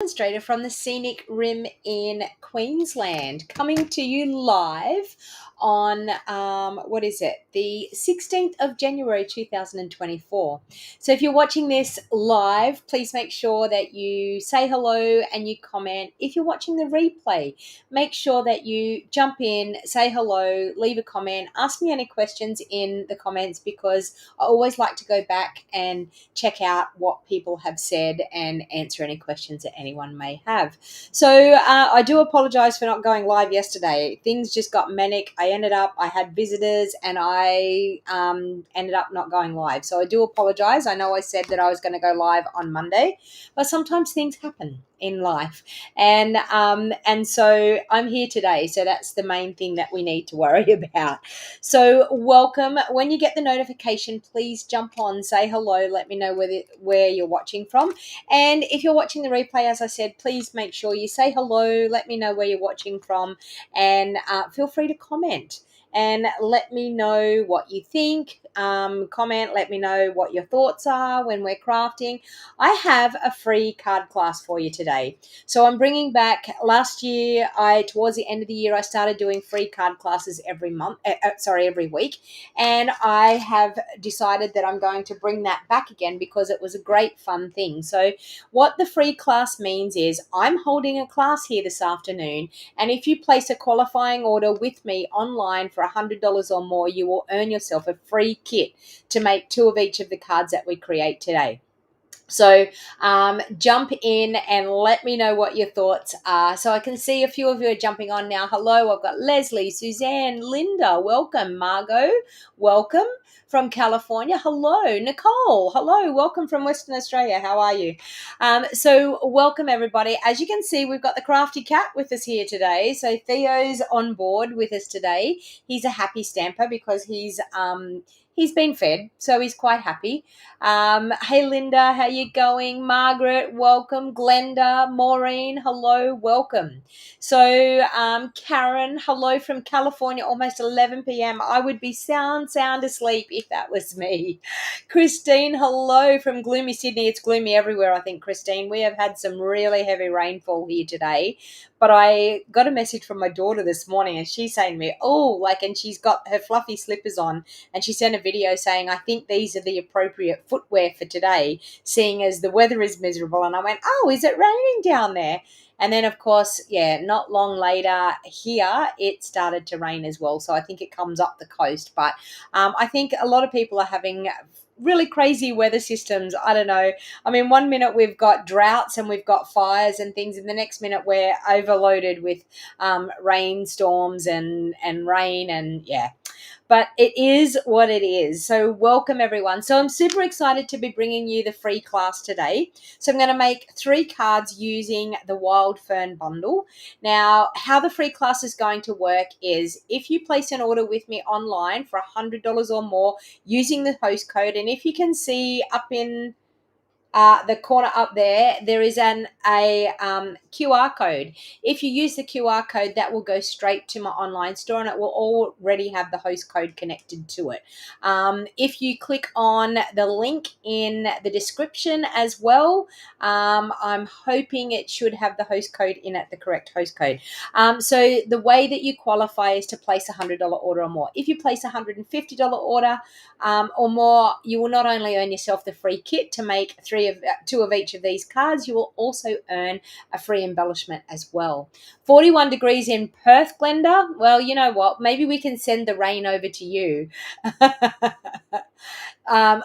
Demonstrator from the Scenic Rim in Queensland, coming to you live on the 16th of January 2024. So if you're watching this live, please make sure that you say hello and you comment. If you're watching the replay, make sure that you jump in, say hello, leave a comment, ask me any questions in the comments, because I always like to go back and check out what people have said and answer any questions that anyone may have. So I do apologize for not going live yesterday. Things just got manic. I had visitors, and I ended up not going live. So I do apologize. I know I said that I was going to go live on Monday, but sometimes things happen in life, and so I'm here today. So that's the main thing that we need to worry about. So welcome. When you get the notification, please jump on, say hello, let me know where you're watching from. And if you're watching the replay, as I said, please make sure you say hello, let me know where you're watching from, and feel free to comment and let me know what you think. Comment, let me know what your thoughts are when we're crafting. I have a free card class for you today. So I'm bringing back, last year, towards the end of the year, I started doing free card classes every week. And I have decided that I'm going to bring that back again because it was a great fun thing. So what the free class means is I'm holding a class here this afternoon. And if you place a qualifying order with me online for $100 or more, you will earn yourself a free kit to make 2 of each of the cards that we create today. So jump in and let me know what your thoughts are. So I can see a few of you are jumping on now. Hello, I've got Leslie, Suzanne, Linda, welcome. Margot, welcome from California. Hello, Nicole. Hello, welcome from Western Australia. How are you? So welcome, everybody. As you can see, we've got the crafty cat with us here today. So Theo's on board with us today. He's a happy stamper because he's been fed, so he's quite happy. Hey, Linda, how you going? Margaret, welcome. Glenda, Maureen, hello, welcome. So, Karen, hello from California, almost 11 p.m. I would be sound asleep if that was me. Christine, hello from gloomy Sydney. It's gloomy everywhere, I think, Christine. We have had some really heavy rainfall here today. But I got a message from my daughter this morning, and she's saying to me, and she's got her fluffy slippers on, and she sent a video saying, I think these are the appropriate footwear for today, seeing as the weather is miserable. And I went, is it raining down there? And then, of course, not long later here, it started to rain as well. So I think it comes up the coast. But I think a lot of people are having really crazy weather systems. I don't know. I mean, one minute we've got droughts and we've got fires and things, and the next minute we're overloaded with rainstorms and rain, and but it is what it is. So welcome, everyone. So I'm super excited to be bringing you the free class today. So I'm going to make 3 cards using the Wild Fern bundle. Now, how the free class is going to work is if you place an order with me online for $100 or more using the host code, and if you can see up in the corner up there is a QR code. If you use the QR code, that will go straight to my online store, and it will already have the host code connected to it. If you click on the link in the description as well, I'm hoping it should have the host code in it, the correct host code. So the way that you qualify is to place a $100 order or more. If you place a $150 order or more, you will not only earn yourself the free kit to make 2 of each of these cards, you will also earn a free embellishment as well. 41 degrees in Perth, Glenda. Well, you know what? Maybe we can send the rain over to you.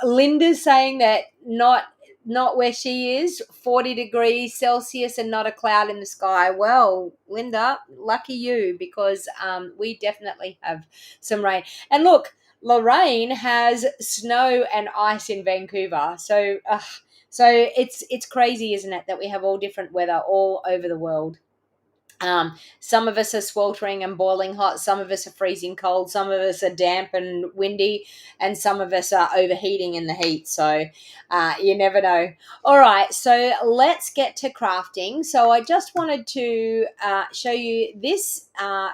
Linda's saying that not where she is, 40 degrees Celsius and not a cloud in the sky. Well, Linda, lucky you, because we definitely have some rain. And look, Lorraine has snow and ice in Vancouver. So it's crazy, isn't it, that we have all different weather all over the world. Some of us are sweltering and boiling hot. Some of us are freezing cold. Some of us are damp and windy. And some of us are overheating in the heat. So you never know. All right. So let's get to crafting. So I just wanted to show you this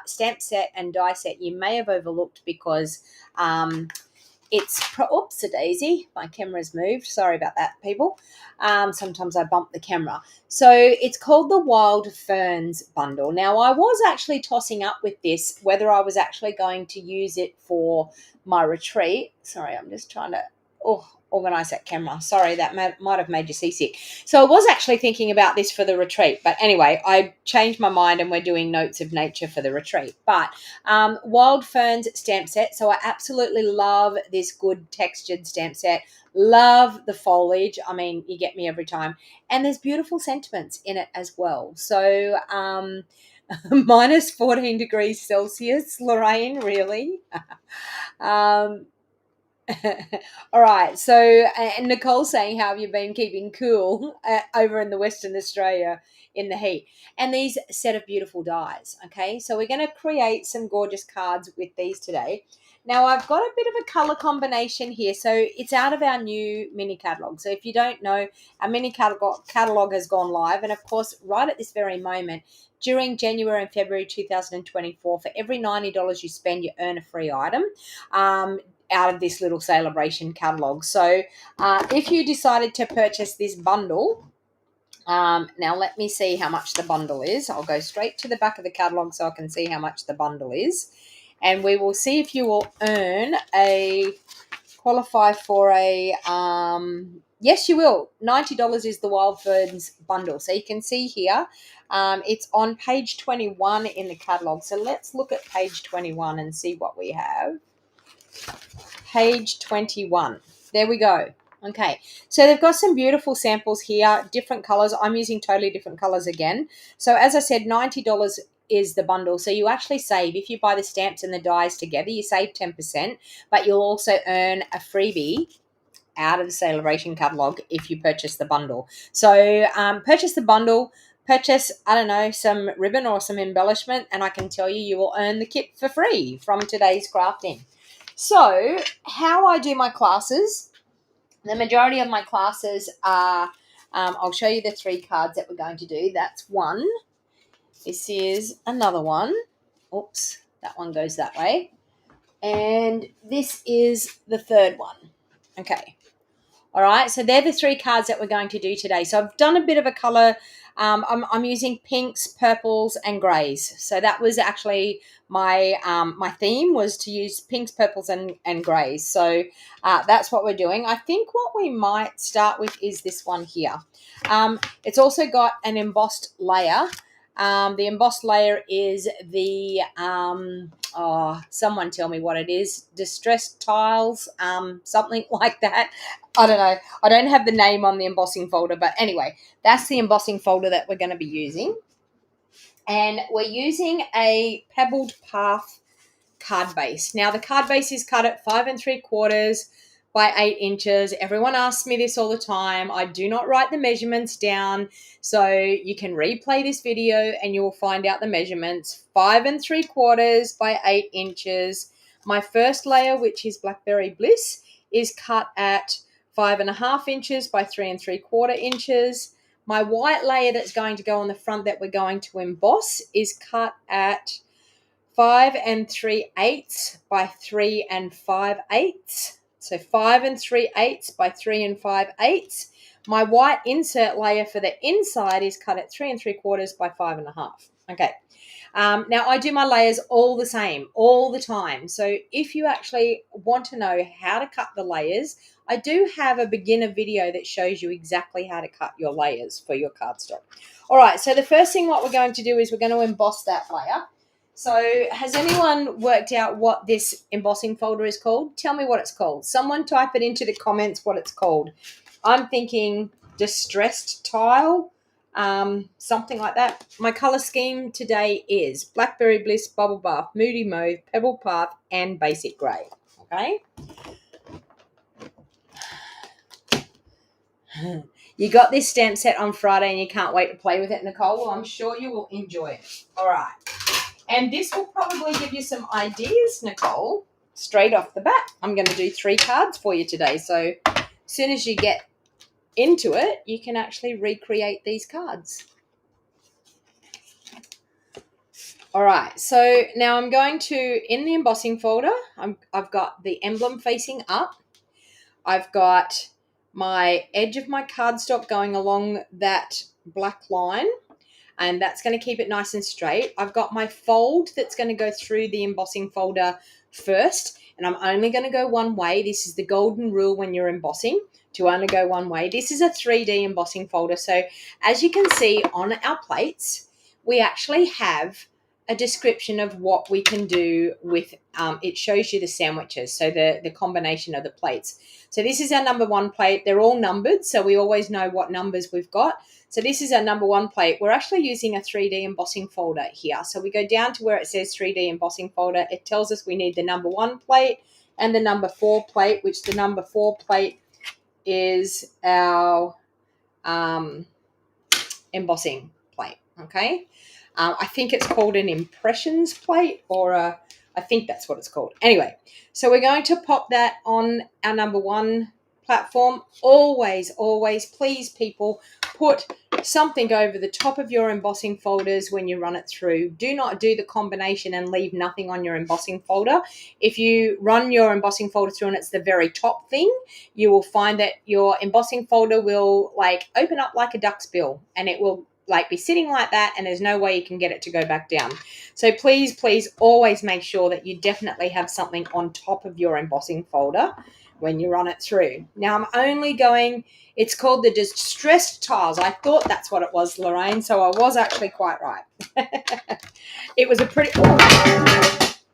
stamp set and die set you may have overlooked because Oops, a daisy. My camera's moved. Sorry about that, people. Sometimes I bump the camera. So it's called the Wild Ferns bundle. Now, I was actually tossing up with this, whether I was actually going to use it for my retreat. Sorry, I'm just trying to organize that camera. Sorry, that might have made you seasick. So I was actually thinking about this for the retreat. But anyway, I changed my mind and we're doing Notes of Nature for the retreat. But Wild Ferns stamp set. So I absolutely love this good textured stamp set. Love the foliage. I mean, you get me every time. And there's beautiful sentiments in it as well. So minus 14 degrees Celsius, Lorraine, really? All right. So, and Nicole's saying, how have you been keeping cool over in the Western Australia in the heat? And these set of beautiful dies. Okay. So we're going to create some gorgeous cards with these today. Now I've got a bit of a color combination here. So it's out of our new mini catalog. So if you don't know, our mini catalog has gone live. And of course, right at this very moment, during January and February 2024, for every $90 you spend, you earn a free item. Out of this little celebration catalog. So if you decided to purchase this bundle, now let me see how much the bundle is. I'll go straight to the back of the catalog so I can see how much the bundle is. And we will see if you will qualify for a, yes, you will. $90 is the Wild Ferns bundle. So you can see here, it's on page 21 in the catalog. So let's look at page 21 and see what we have. Page 21. There we go. Okay, so they've got some beautiful samples here, different colors. I'm using totally different colors again. So as I said, $90 is the bundle. So you actually save, if you buy the stamps and the dies together, you save 10%, but you'll also earn a freebie out of the celebration catalog if you purchase the bundle. So purchase the bundle, purchase, I don't know, some ribbon or some embellishment, and I can tell you, you will earn the kit for free from today's crafting. So how I do my classes, the majority of my classes are, I'll show you the 3 cards that we're going to do. That's one. This is another one. Oops, that one goes that way. And this is the 3rd one. Okay. All right, so they're the 3 cards that we're going to do today. So I've done a bit of a color. I'm using pinks, purples, and grays. So that was actually my my theme, was to use pinks, purples, and grays. So that's what we're doing. I think what we might start with is this one here. It's also got an embossed layer. The embossed layer is the, someone tell me what it is, distressed tiles, something like that. I don't know. I don't have the name on the embossing folder, but anyway, that's the embossing folder that we're going to be using. And we're using a Pebbled Path card base. Now, the card base is cut at 5 3/4 by 8 inches. Everyone asks me this all the time. I do not write the measurements down, so you can replay this video and you will find out the measurements. 5 3/4 by 8 inches. My first layer, which is Blackberry Bliss, is cut at 5 1/2 inches by 3 3/4 inches. My white layer that's going to go on the front that we're going to emboss is cut at 5 3/8 by 3 5/8. So 5 3/8 by 3 5/8. My white insert layer for the inside is cut at 3 3/4 by 5 1/2. Okay. Now I do my layers all the same, all the time. So if you actually want to know how to cut the layers, I do have a beginner video that shows you exactly how to cut your layers for your cardstock. All right, so the first thing what we're going to do is we're going to emboss that layer. So has anyone worked out what this embossing folder is called? Tell me what it's called. Someone type it into the comments what it's called. I'm thinking distressed tile, something like that. My color scheme today is Blackberry Bliss, Bubble Bath, Moody Mauve, Pebble Path, and Basic Grey. Okay. You got this stamp set on Friday and you can't wait to play with it, Nicole. Well, I'm sure you will enjoy it. All right. And this will probably give you some ideas, Nicole, straight off the bat. I'm going to do 3 cards for you today. So as soon as you get into it, you can actually recreate these cards. All right, so now I'm going to, in the embossing folder, I've got the emblem facing up. I've got my edge of my cardstock going along that black line, and that's going to keep it nice and straight. I've got my fold that's going to go through the embossing folder first, and I'm only going to go one way. This is the golden rule when you're embossing, to only go one way. This is a 3D embossing folder, so as you can see on our plates, we actually have a description of what we can do with, it shows you the sandwiches, so the combination of the plates. So this is our number one plate. They're all numbered, so we always know what numbers we've got. So this is our number one plate. We're actually using a 3D embossing folder here. So we go down to where it says 3D embossing folder. It tells us we need the number one plate and the number 4 plate, which the number 4 plate is our embossing plate, okay? I think it's called an impressions plate, or I think that's what it's called. Anyway, so we're going to pop that on our number one platform. Always, always, please, people, put something over the top of your embossing folders when you run it through. Do not do the combination and leave nothing on your embossing folder. If you run your embossing folder through and it's the very top thing, you will find that your embossing folder will like open up like a duck's bill, and it will like be sitting like that, and there's no way you can get it to go back down. So please, please always make sure that you definitely have something on top of your embossing folder when you run it through. Now I'm only going, it's called the distressed tiles. I thought that's what it was, Lorraine, so I was actually quite right. It was a pretty,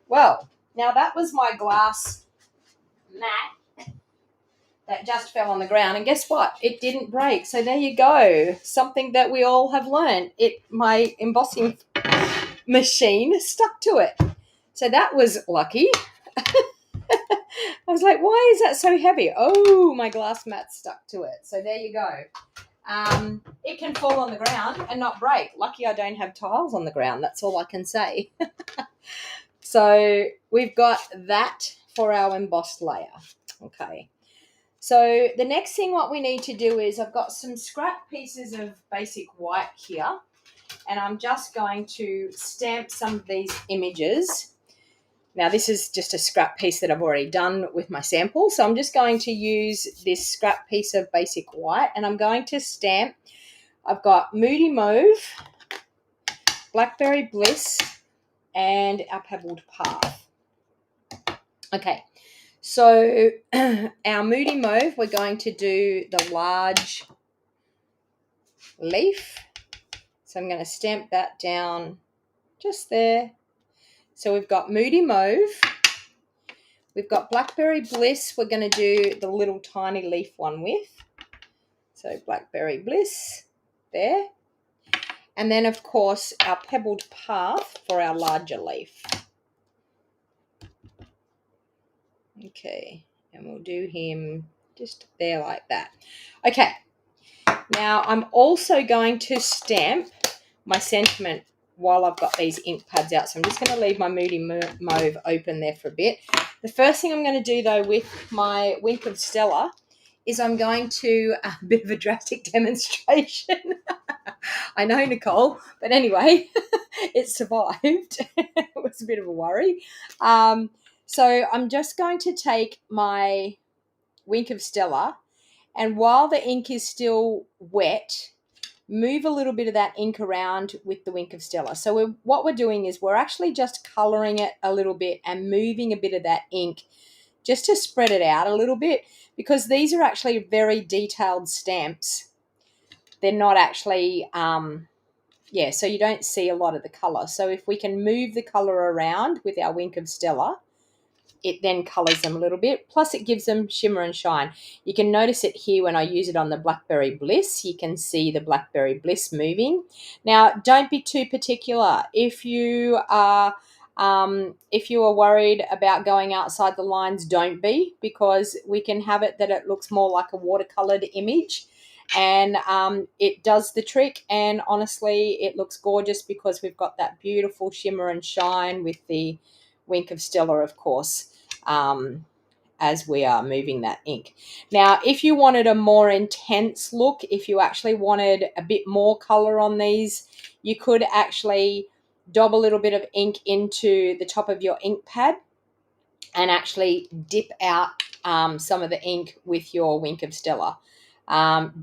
well, now that was my glass mat that just fell on the ground, and guess what? It didn't break. So there you go. Something that we all have learned. My embossing machine stuck to it. So that was lucky. I was like, why is that so heavy? Oh, my glass mat stuck to it. So there you go. It can fall on the ground and not break. Lucky I don't have tiles on the ground. That's all I can say. So we've got that for our embossed layer. Okay. So the next thing what we need to do is, I've got some scrap pieces of basic white here, and I'm just going to stamp some of these images. Now this is just a scrap piece that I've already done with my sample, so I'm just going to use this scrap piece of basic white, and I'm going to stamp. I've got Moody Mauve, Blackberry Bliss, and our Pebbled Path. Okay. So our Moody Mauve, we're going to do the large leaf. So I'm going to stamp that down just there. So we've got Moody Mauve. We've got Blackberry Bliss we're going to do the little tiny leaf one with. So Blackberry Bliss there. And then, of course, our Pebbled Path for our larger leaf. Okay. And we'll do him just there like that. Okay. Now I'm also going to stamp my sentiment while I've got these ink pads out. So I'm just going to leave my Moody Mauve open there for a bit. The first thing I'm going to do though with my Wink of Stella is I'm going to, a bit of a drastic demonstration. I know, Nicole, but anyway, it survived. It was a bit of a worry. So I'm just going to take my Wink of Stella, and while the ink is still wet, move a little bit of that ink around with the Wink of Stella. So what we're doing is we're actually just colouring it a little bit and moving a bit of that ink just to spread it out a little bit, because these are actually very detailed stamps. They're not actually, so you don't see a lot of the colour. So if we can move the colour around with our Wink of Stella, it then colours them a little bit. Plus it gives them shimmer and shine. You can notice it here when I use it on the Blackberry Bliss. You can see the Blackberry Bliss moving. Now, don't be too particular. If you are worried about going outside the lines, don't be, because we can have it that it looks more like a watercoloured image, and it does the trick, and honestly it looks gorgeous because we've got that beautiful shimmer and shine with the Wink of Stella, of course, as we are moving that ink. Now, if you wanted a more intense look, if you actually wanted a bit more colour on these, you could actually dob a little bit of ink into the top of your ink pad and actually dip out some of the ink with your Wink of Stella.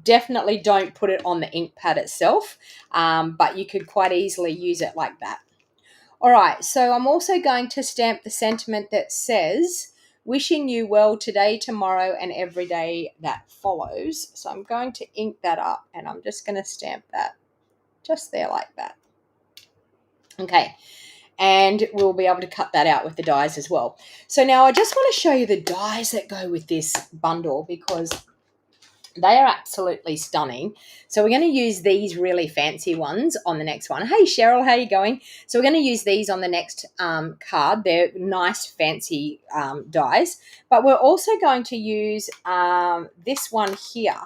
Definitely don't put it on the ink pad itself, but you could quite easily use it like that. All right, so I'm also going to stamp the sentiment that says, wishing you well today, tomorrow, and every day that follows. So I'm going to ink that up, and I'm just going to stamp that just there like that. Okay, and we'll be able to cut that out with the dies as well. So now I just want to show you the dies that go with this bundle because they are absolutely stunning. So we're going to use these really fancy ones on the next one. Hey, Cheryl, how are you going? So we're going to use these on the next card. They're nice, fancy dies. But we're also going to use this one here.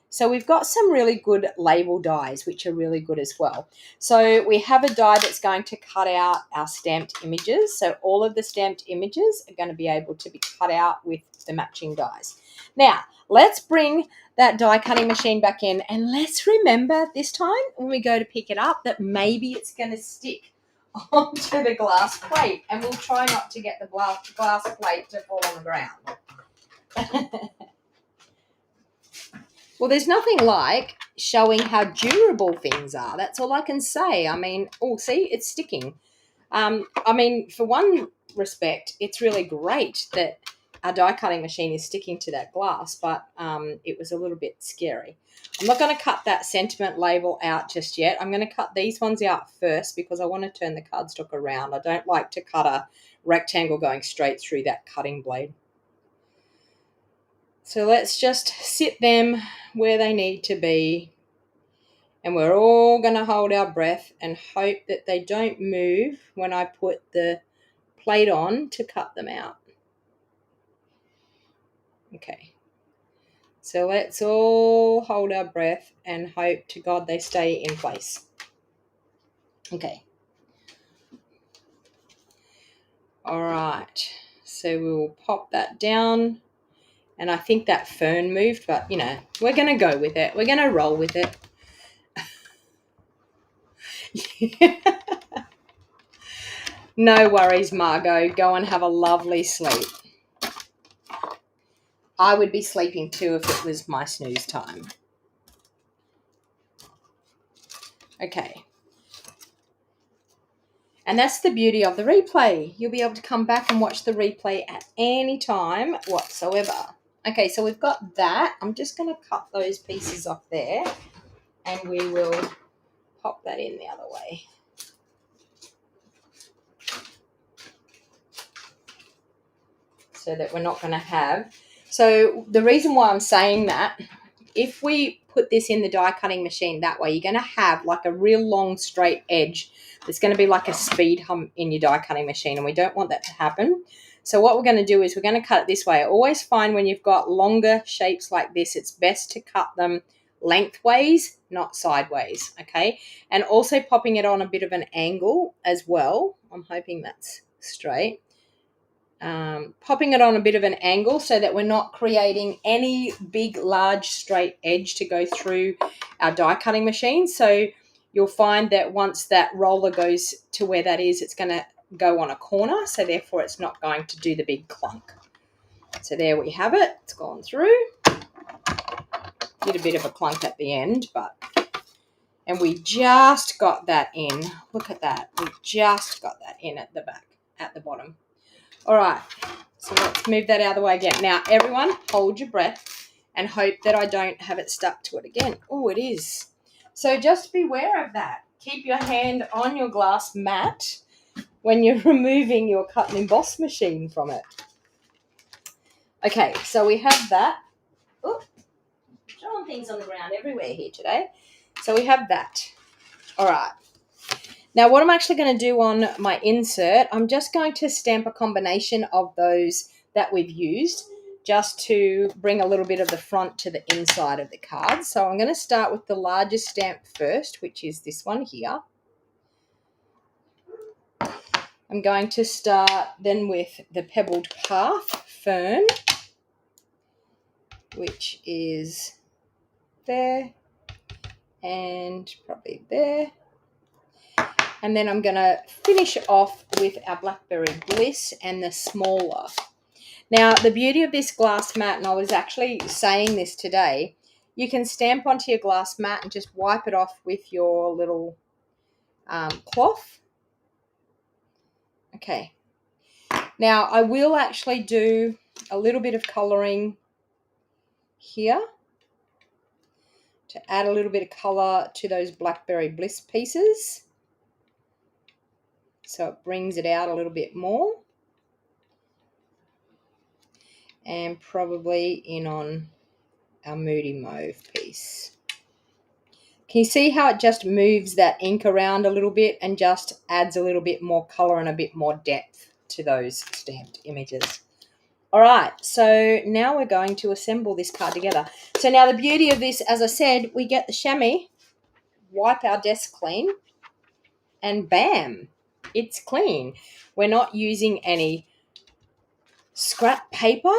So we've got some really good label dies, which are really good as well. So we have a die that's going to cut out our stamped images. So all of the stamped images are going to be able to be cut out with the matching dies. Now, let's bring that die cutting machine back in, and let's remember this time when we go to pick it up that maybe it's going to stick onto the glass plate, and we'll try not to get the glass plate to fall on the ground. Well, there's nothing like showing how durable things are. That's all I can say. I mean, oh, see, it's sticking. I mean, for one respect, it's really great that our die cutting machine is sticking to that glass, but it was a little bit scary. I'm not going to cut that sentiment label out just yet. I'm going to cut these ones out first because I want to turn the cardstock around. I don't like to cut a rectangle going straight through that cutting blade. So let's just sit them where they need to be. And we're all going to hold our breath and hope that they don't move when I put the plate on to cut them out. Okay. So let's all hold our breath and hope to God they stay in place. Okay. All right. So we'll pop that down. And I think that fern moved, but, you know, we're going to go with it. We're going to roll with it. No worries, Margot. Go and have a lovely sleep. I would be sleeping too if it was my snooze time. Okay. And that's the beauty of the replay. You'll be able to come back and watch the replay at any time whatsoever. Okay, so we've got that. I'm just going to cut those pieces off there and we will pop that in the other way. So that we're not going to have. So the reason why I'm saying that, if we put this in the die cutting machine that way, you're going to have like a real long straight edge. It's going to be like a speed hump in your die cutting machine, and we don't want that to happen. So what we're going to do is we're going to cut it this way. I always find when you've got longer shapes like this, it's best to cut them lengthways, not sideways, okay? And also popping it on a bit of an angle as well. I'm hoping that's straight. Popping it on a bit of an angle so that we're not creating any big, large, straight edge to go through our die cutting machine. So you'll find that once that roller goes to where that is, it's going to go on a corner. So therefore, it's not going to do the big clunk. So there we have it. It's gone through. Did a bit of a clunk at the end, and we just got that in. Look at that. We just got that in at the back, at the bottom. All right, so let's move that out of the way again. Now, everyone, hold your breath and hope that I don't have it stuck to it again. Oh, it is. So just beware of that. Keep your hand on your glass mat when you're removing your cut and emboss machine from it. Okay, so we have that. Oh, throwing things on the ground everywhere here today. So we have that. All right. Now, what I'm actually going to do on my insert, I'm just going to stamp a combination of those that we've used just to bring a little bit of the front to the inside of the card. So I'm going to start with the largest stamp first, which is this one here. I'm going to start then with the Pebbled Path Fern, which is there and probably there. And then I'm going to finish off with our Blackberry Bliss and the smaller. Now, the beauty of this glass mat, and I was actually saying this today, you can stamp onto your glass mat and just wipe it off with your little cloth. Okay. Now, I will actually do a little bit of colouring here to add a little bit of colour to those Blackberry Bliss pieces. So it brings it out a little bit more. And probably in on our Moody Mauve piece. Can you see how it just moves that ink around a little bit and just adds a little bit more colour and a bit more depth to those stamped images? All right, so now we're going to assemble this card together. So now the beauty of this, as I said, we get the chamois, wipe our desk clean, and bam, it's clean. We're not using any scrap paper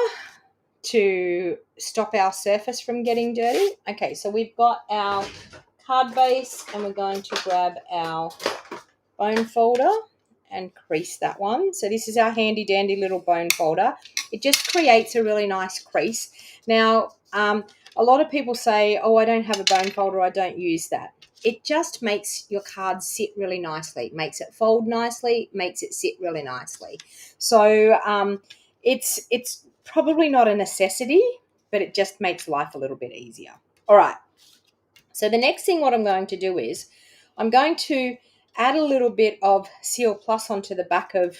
to stop our surface from getting dirty. Okay, so we've got our card base and we're going to grab our bone folder and crease that one. So this is our handy dandy little bone folder. It just creates a really nice crease. Now, a lot of people say, oh, I don't have a bone folder, I don't use that. It just makes your card sit really nicely. It makes it fold nicely, makes it sit really nicely. So it's probably not a necessity, but it just makes life a little bit easier. All right. So the next thing what I'm going to do is I'm going to add a little bit of Seal Plus onto the back of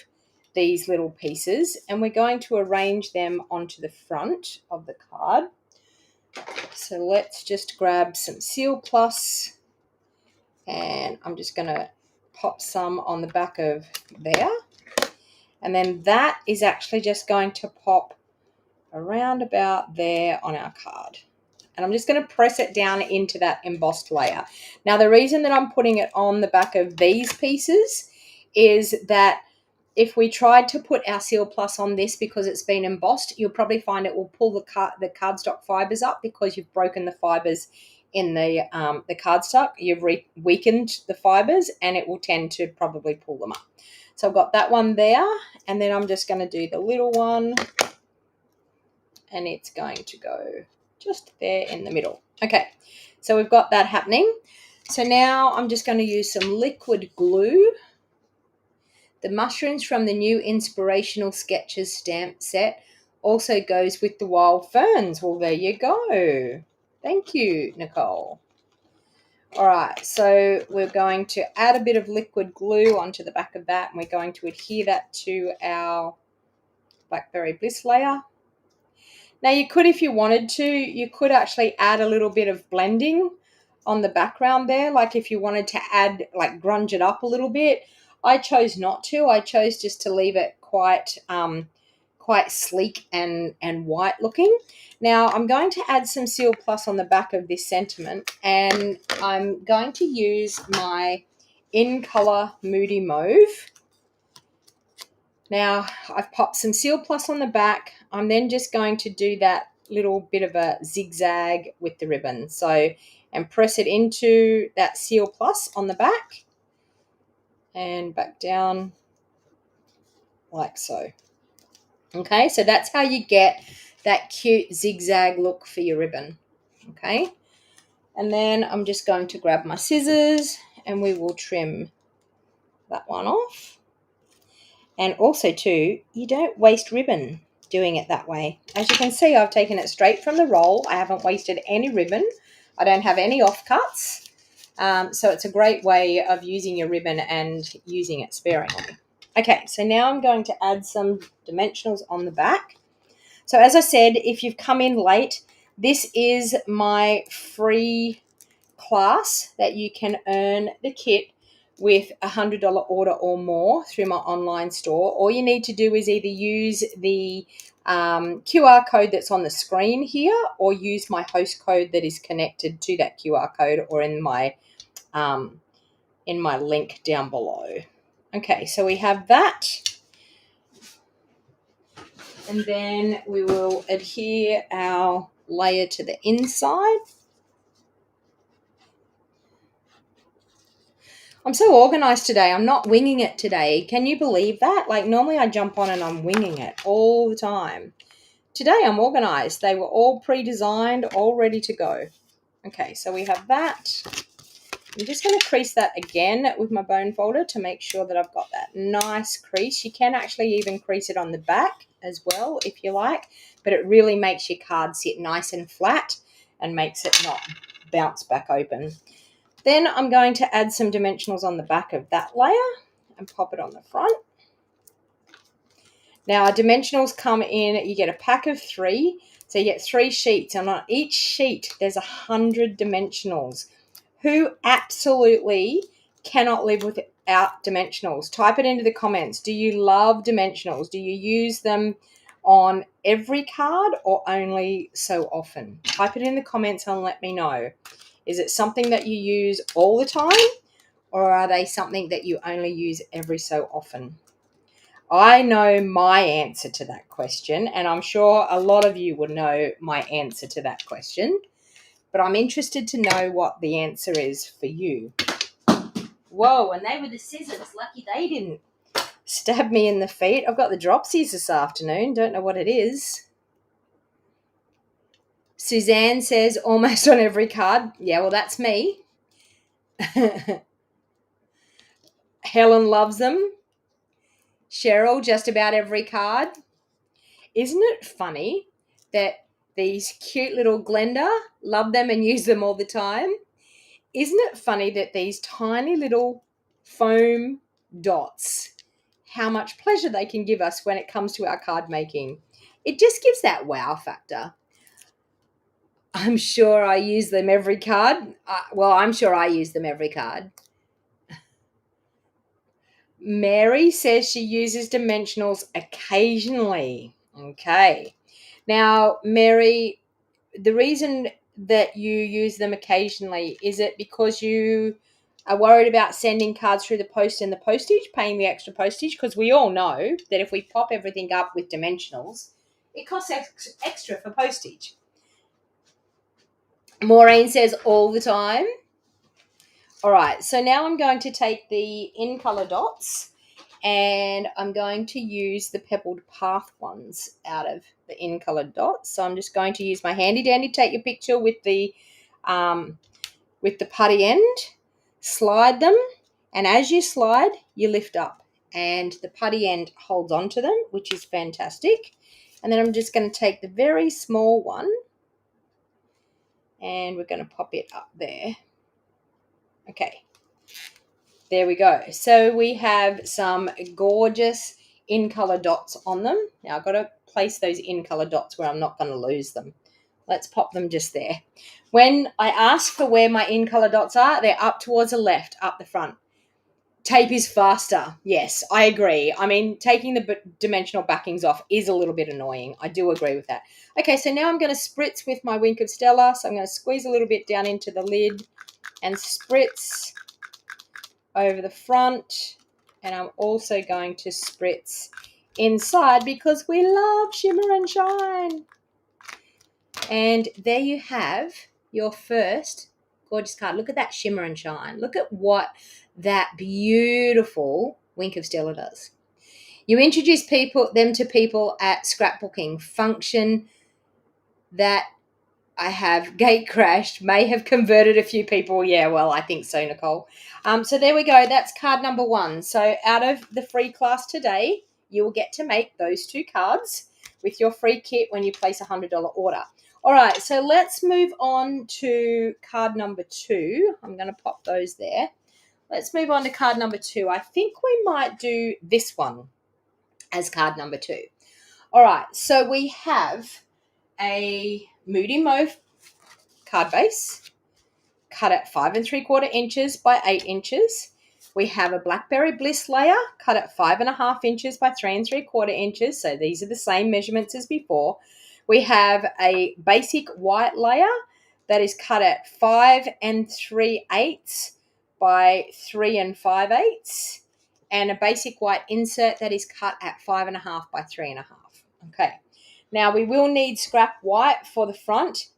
these little pieces, and we're going to arrange them onto the front of the card. So let's just grab some Seal Plus, and I'm just going to pop some on the back of there. And then that is actually just going to pop around about there on our card. And I'm just going to press it down into that embossed layer. Now, the reason that I'm putting it on the back of these pieces is that if we tried to put our Seal Plus on this because it's been embossed, you'll probably find it will pull the cardstock fibers up because you've broken the fibers in the cardstock. You've weakened the fibers and it will tend to probably pull them up. So I've got that one there, and then I'm just going to do the little one, and it's going to go just there in the middle. Okay, so we've got that happening. So now I'm just going to use some liquid glue. The mushrooms from the new Inspirational Sketches stamp set also goes with the wild ferns. Well, there you go. Thank you, Nicole. All right, so we're going to add a bit of liquid glue onto the back of that, and we're going to adhere that to our Blackberry Bliss layer. Now, you could, if you wanted to, you could actually add a little bit of blending on the background there. Like if you wanted to add, like grunge it up a little bit. I chose not to. I chose just to leave it quite sleek and white looking. Now, I'm going to add some Seal Plus on the back of this sentiment, and I'm going to use my In Color Moody Mauve. Now, I've popped some Seal Plus on the back. I'm then just going to do that little bit of a zigzag with the ribbon. So, and press it into that Seal Plus on the back and back down like so. Okay, so that's how you get that cute zigzag look for your ribbon. Okay, and then I'm just going to grab my scissors and we will trim that one off. And also too, you don't waste ribbon doing it that way. As you can see, I've taken it straight from the roll. I haven't wasted any ribbon. I don't have any offcuts. So it's a great way of using your ribbon and using it sparingly. Okay, so now I'm going to add some dimensionals on the back. So as I said, if you've come in late, this is my free class that you can earn the kit with a $100 order or more through my online store. All you need to do is either use the QR code that's on the screen here, or use my host code that is connected to that QR code, or in my link down below. Okay, so we have that. And then we will adhere our layer to the inside. I'm so organized today. I'm not winging it today. Can you believe that? Like normally I jump on and I'm winging it all the time. Today I'm organized. They were all pre-designed, all ready to go. Okay, so we have that. I'm just going to crease that again with my bone folder to make sure that I've got that nice crease. You can actually even crease it on the back as well if you like, but it really makes your card sit nice and flat and makes it not bounce back open. Then I'm going to add some dimensionals on the back of that layer and pop it on the front. Now our dimensionals come in, you get a pack of 3, so you get 3 sheets, and on each sheet there's 100 dimensionals. Who absolutely cannot live without dimensionals? Type it into the comments. Do you love dimensionals? Do you use them on every card or only so often? Type it in the comments and let me know. Is it something that you use all the time, or are they something that you only use every so often? I know my answer to that question, and I'm sure a lot of you would know my answer to that question. But I'm interested to know what the answer is for you. Whoa, and they were the scissors. Lucky they didn't stab me in the feet. I've got the dropsies this afternoon. Don't know what it is. Suzanne says almost on every card. Yeah, well, that's me. Helen loves them. Cheryl, just about every card. Isn't it funny that these cute little Glenda love them and use them all the time? Isn't it funny that these tiny little foam dots, how much pleasure they can give us when it comes to our card making? It just gives that wow factor. I'm sure I use them every card. I'm sure I use them every card. Mary says she uses dimensionals occasionally. Okay. Now, Mary, the reason that you use them occasionally, is it because you are worried about sending cards through the post and the postage, paying the extra postage? Because we all know that if we pop everything up with dimensionals, it costs extra for postage. Maureen says all the time. All right, so now I'm going to take the in color dots and I'm going to use the pebbled path ones out of the in colored dots. So I'm just going to use my handy dandy, take your picture with the putty end, slide them, and as you slide, you lift up and the putty end holds onto them, which is fantastic. And then I'm just going to take the very small one and we're going to pop it up there. Okay. There we go. So we have some gorgeous in-color dots on them. Now I've got to place those in-color dots where I'm not going to lose them. Let's pop them just there. When I ask for where my in-color dots are, they're up towards the left, up the front. Tape is faster. Yes, I agree. I mean, taking the dimensional backings off is a little bit annoying. I do agree with that. Okay, so now I'm going to spritz with my Wink of Stella. So I'm going to squeeze a little bit down into the lid and spritz over the front, and I'm also going to spritz inside because we love shimmer and shine. And there you have your first gorgeous card. Look at that shimmer and shine. Look at what that beautiful Wink of Stella does. You introduce them to people at scrapbooking function that I have gate crashed, may have converted a few people. Yeah, well, I think so, Nicole. So there we go. That's card number 1. So out of the free class today, you will get to make those 2 cards with your free kit when you place a $100 order. All right, so let's move on to card number 2. I'm going to pop those there. Let's move on to card number 2. I think we might do this one as card number 2. All right, so we have a Moody Mauve card base cut at 5 3/4 inches by 8 inches. We have a Blackberry Bliss layer cut at 5.5 inches by 3 3/4 inches. So these are the same measurements as before. We have a basic white layer that is cut at 5 3/8 by 3 5/8, and a basic white insert that is cut at 5.5 by 3.5. Okay. Now we will need scrap white for the front.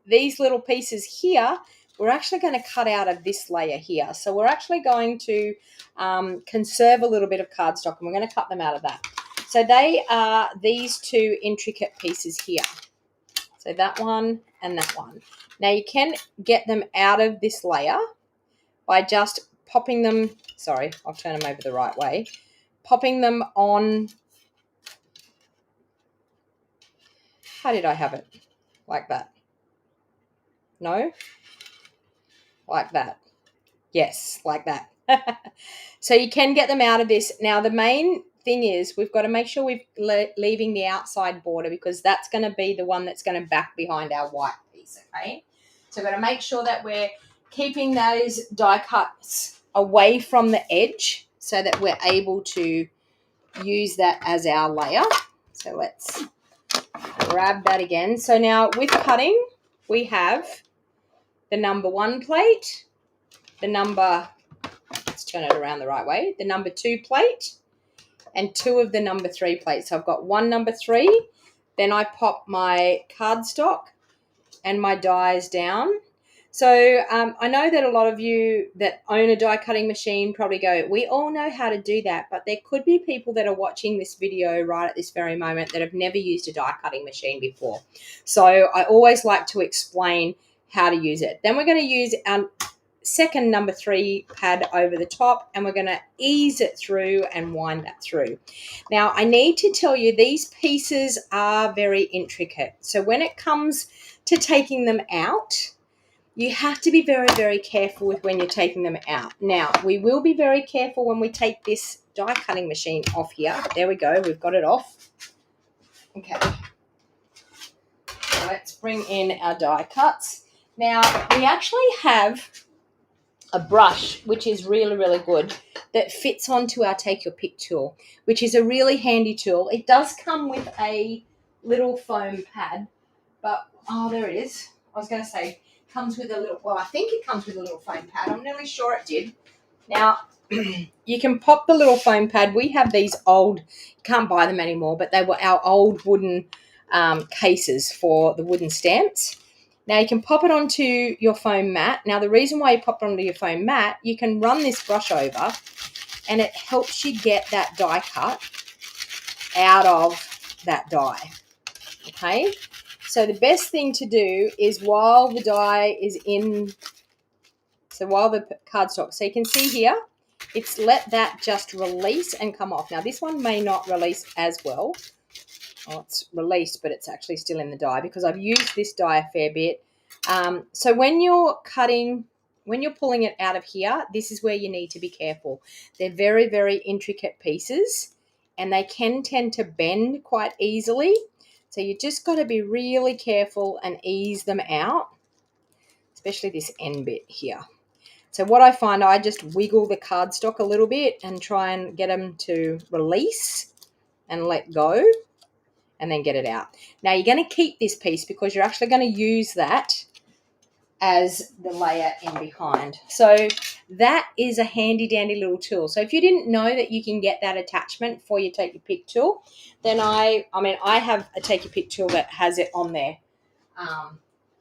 These little pieces here we're actually going to cut out of this layer here. So we're actually going to conserve a little bit of cardstock, and we're going to cut them out of that. So they are these two intricate pieces here. So that one and that one. Now you can get them out of this layer by just popping them, sorry, I'll turn them over the right way, popping them on, how did I have it? Like that. No? Like that. Yes, like that. So you can get them out of this. Now the main thing is we've got to make sure we're leaving the outside border, because that's going to be the one that's going to back behind our white piece, okay? So we've got to make sure that we're keeping those die cuts away from the edge so that we're able to use that as our layer. So let's grab that again. So now with cutting, we have the number 1 plate, the number, let's turn it around the right way, the number 2 plate, and 2 of the number 3 plates. So I've got 1 number 3, then I pop my cardstock and my dies down. So I know that a lot of you that own a die cutting machine probably go, we all know how to do that, but there could be people that are watching this video right at this very moment that have never used a die cutting machine before. So I always like to explain how to use it. Then we're going to use our second number 3 pad over the top, and we're going to ease it through and wind that through. Now I need to tell you, these pieces are very intricate. So when it comes to taking them out, you have to be very, very careful with when you're taking them out. Now, we will be very careful when we take this die cutting machine off here. There we go. We've got it off. Okay. So let's bring in our die cuts. Now, we actually have a brush, which is really, really good, that fits onto our Take Your Pick tool, which is a really handy tool. It does come with a little foam pad, but, oh, there it is. I was going to say, comes with a little, well, I think it comes with a little foam pad. I'm nearly sure it did. Now, you can pop the little foam pad. We have these old, you can't buy them anymore, but they were our old wooden cases for the wooden stamps. Now, you can pop it onto your foam mat. Now, the reason why you pop it onto your foam mat, you can run this brush over, and it helps you get that die cut out of that die, okay? So the best thing to do is while the die is in, so while the cardstock, so you can see here, it's let that just release and come off. Now this one may not release as well. Oh, it's released, but it's actually still in the die because I've used this die a fair bit. So when you're cutting, when you're pulling it out of here, this is where you need to be careful. They're very, very intricate pieces, and they can tend to bend quite easily. So you just got to be really careful and ease them out, especially this end bit here. So what I find, I just wiggle the cardstock a little bit and try and get them to release and let go, and then get it out. Now you're going to keep this piece because you're actually going to use that as the layer in behind. So that is a handy dandy little tool. So if you didn't know that you can get that attachment for your Take Your Pick tool, then I have a Take Your Pick tool that has it on there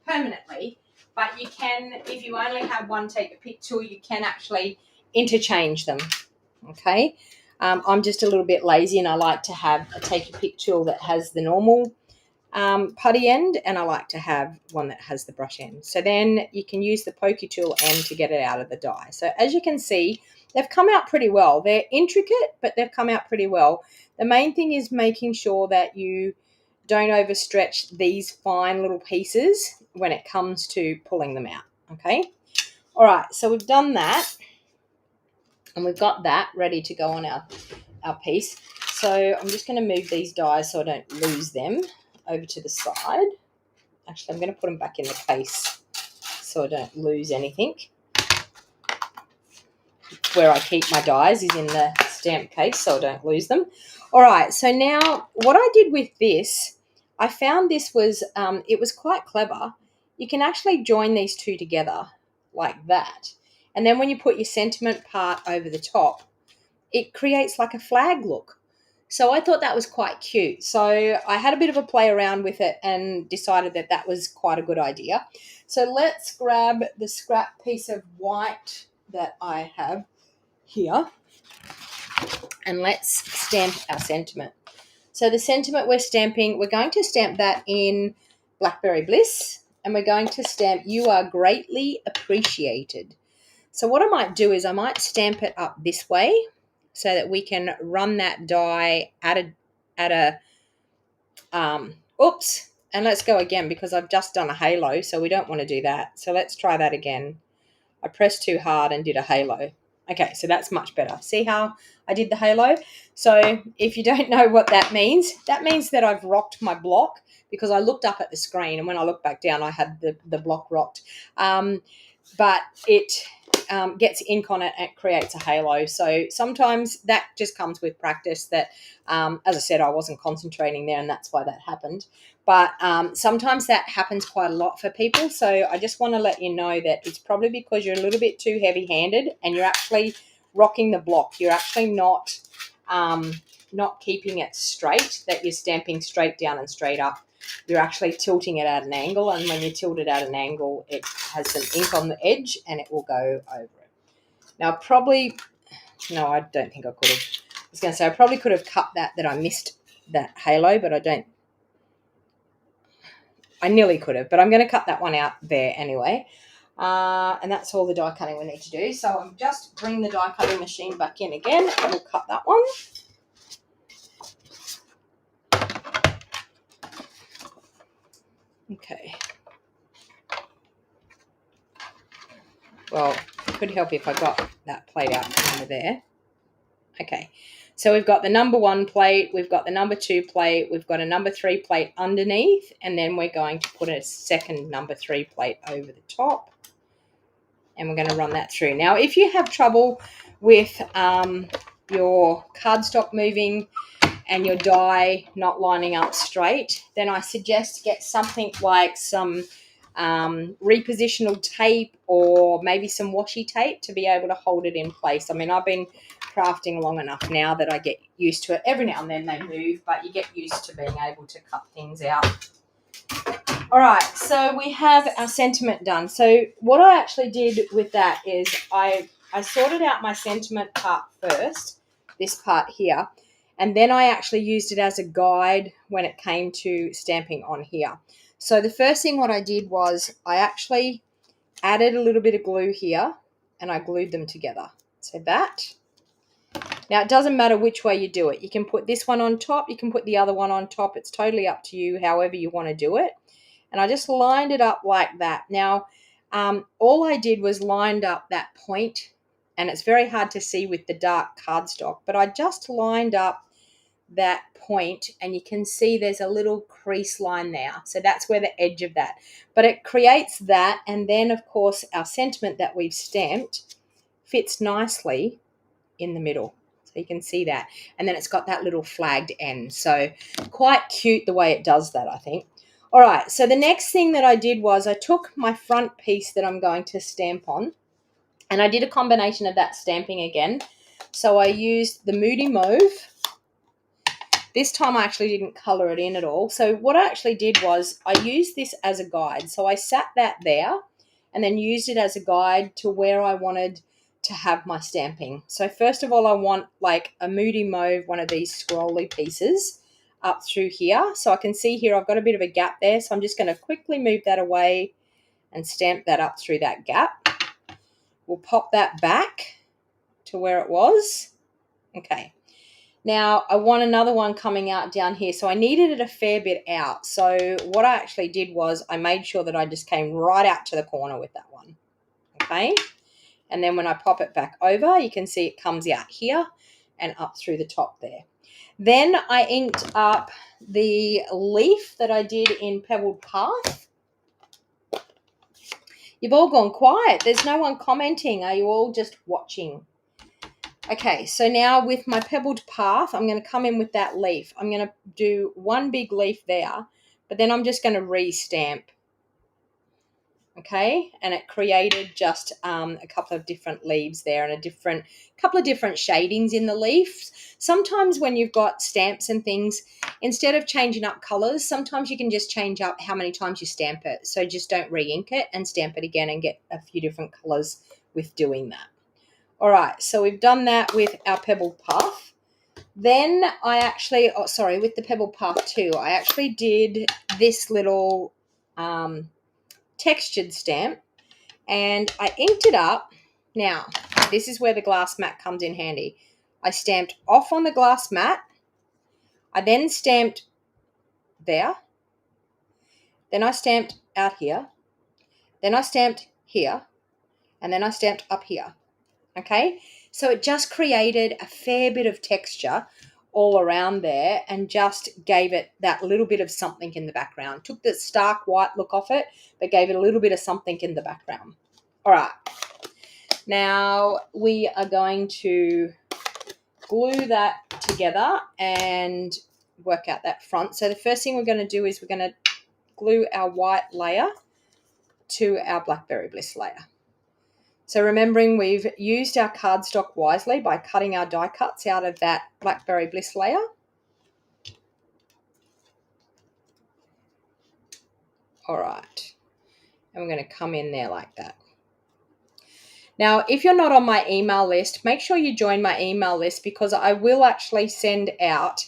permanently. But you can, if you only have one Take Your Pick tool, you can actually interchange them, okay? I'm just a little bit lazy, and I like to have a Take Your Pick tool that has the normal putty end, and I like to have one that has the brush end. So then you can use the pokey tool end to get it out of the die. So as you can see, they've come out pretty well. They're intricate, but they've come out pretty well. The main thing is making sure that you don't overstretch these fine little pieces when it comes to pulling them out, okay? All right, so we've done that, and we've got that ready to go on our piece. So I'm just going to move these dies so I don't lose them over to the side. Actually, I'm going to put them back in the case so I don't lose anything. Where I keep my dies is in the stamp case so I don't lose them. All right, so now what I did with this, I found this was, it was quite clever. You can actually join these two together like that. And then when you put your sentiment part over the top, it creates like a flag look. So I thought that was quite cute. So I had a bit of a play around with it and decided that that was quite a good idea. So let's grab the scrap piece of white that I have here and let's stamp our sentiment. So the sentiment we're stamping, we're going to stamp that in Blackberry Bliss, and we're going to stamp "You are greatly appreciated." So what I might do is I might stamp it up this way so that we can run that die at a oops, and let's go again because I've just done a halo, so we don't want to do that. So let's try that again. I pressed too hard and did a halo. Okay, so that's much better. See how I did the halo? So if you don't know what that means that I've rocked my block because I looked up at the screen and when I looked back down, I had the block rocked. But it gets ink on it and it creates a halo. So sometimes that just comes with practice that, as I said, I wasn't concentrating there and that's why that happened. But sometimes that happens quite a lot for people. So I just want to let you know that it's probably because you're a little bit too heavy-handed and you're actually rocking the block. You're actually not keeping it straight, that you're stamping straight down and straight up. You're actually tilting it at an angle, and when you tilt it at an angle, it has some ink on the edge and it will go over it. Now, no, I don't think I could have. I was going to say I probably could have cut that I missed that halo, but I nearly could have, but I'm going to cut that one out there anyway. And that's all the die cutting we need to do. So I'm just bring the die cutting machine back in again and we'll cut that one. Okay. Well, it could help if I got that plate out under there. Okay. So we've got the number 1 plate, we've got the number 2 plate, we've got a number 3 plate underneath, and then we're going to put a second number 3 plate over the top. And we're going to run that through. Now, if you have trouble with your cardstock moving and your die not lining up straight, then I suggest get something like some repositional tape or maybe some washi tape to be able to hold it in place. I mean, I've been crafting long enough now that I get used to it. Every now and then they move, but you get used to being able to cut things out. All right, so we have our sentiment done. So what I actually did with that is I sorted out my sentiment part first, this part here, and then I actually used it as a guide when it came to stamping on here. So the first thing what I did was I actually added a little bit of glue here and I glued them together. So that. Now, it doesn't matter which way you do it. You can put this one on top. You can put the other one on top. It's totally up to you, however you want to do it. And I just lined it up like that. Now, all I did was lined up that point, and it's very hard to see with the dark cardstock, but I just lined up that point, and you can see there's a little crease line there. So that's where the edge of that. But it creates that, and then, of course, our sentiment that we've stamped fits nicely in the middle. So you can see that. And then it's got that little flagged end. So quite cute the way it does that, I think. All right, so the next thing that I did was I took my front piece that I'm going to stamp on, and I did a combination of that stamping again. So I used the Moody Mauve. This time I actually didn't colour it in at all. So what I actually did was I used this as a guide. So I sat that there and then used it as a guide to where I wanted to have my stamping. So first of all, I want like a Moody Mauve, one of these scrolly pieces, up through here. So I can see here I've got a bit of a gap there. So I'm just going to quickly move that away and stamp that up through that gap. We'll pop that back to where it was. Okay. Now I want another one coming out down here. So I needed it a fair bit out. So what I actually did was I made sure that I just came right out to the corner with that one. Okay. And then when I pop it back over, you can see it comes out here and up through the top there. Then I inked up the leaf that I did in Pebbled Path. You've all gone quiet. There's no one commenting. Are you all just watching? Okay, so now with my Pebbled Path, I'm going to come in with that leaf. I'm going to do one big leaf there, but then I'm just going to re-stamp Okay, and it created just a couple of different leaves there and a couple of different shadings in the leaves. Sometimes when you've got stamps and things, instead of changing up colors, sometimes you can just change up how many times you stamp it. So just don't re-ink it and stamp it again and get a few different colors with doing that. All right, so we've done that with our pebble puff. Then I actually, with the pebble puff too, I actually did this little textured stamp, and I inked it up. Now, this is where the glass mat comes in handy. I stamped off on the glass mat. I then stamped there. Then I stamped out here. Then I stamped here. And then I stamped up here. Okay? So it just created a fair bit of texture all around there and just gave it that little bit of something in the background. Took the stark white look off it, but gave it a little bit of something in the background. All right. Now we are going to glue that together and work out that front. So the first thing we're going to do is we're going to glue our white layer to our Blackberry Bliss layer. So remembering we've used our cardstock wisely by cutting our die cuts out of that Blackberry Bliss layer. All right. And we're going to come in there like that. Now, if you're not on my email list, make sure you join my email list because I will actually send out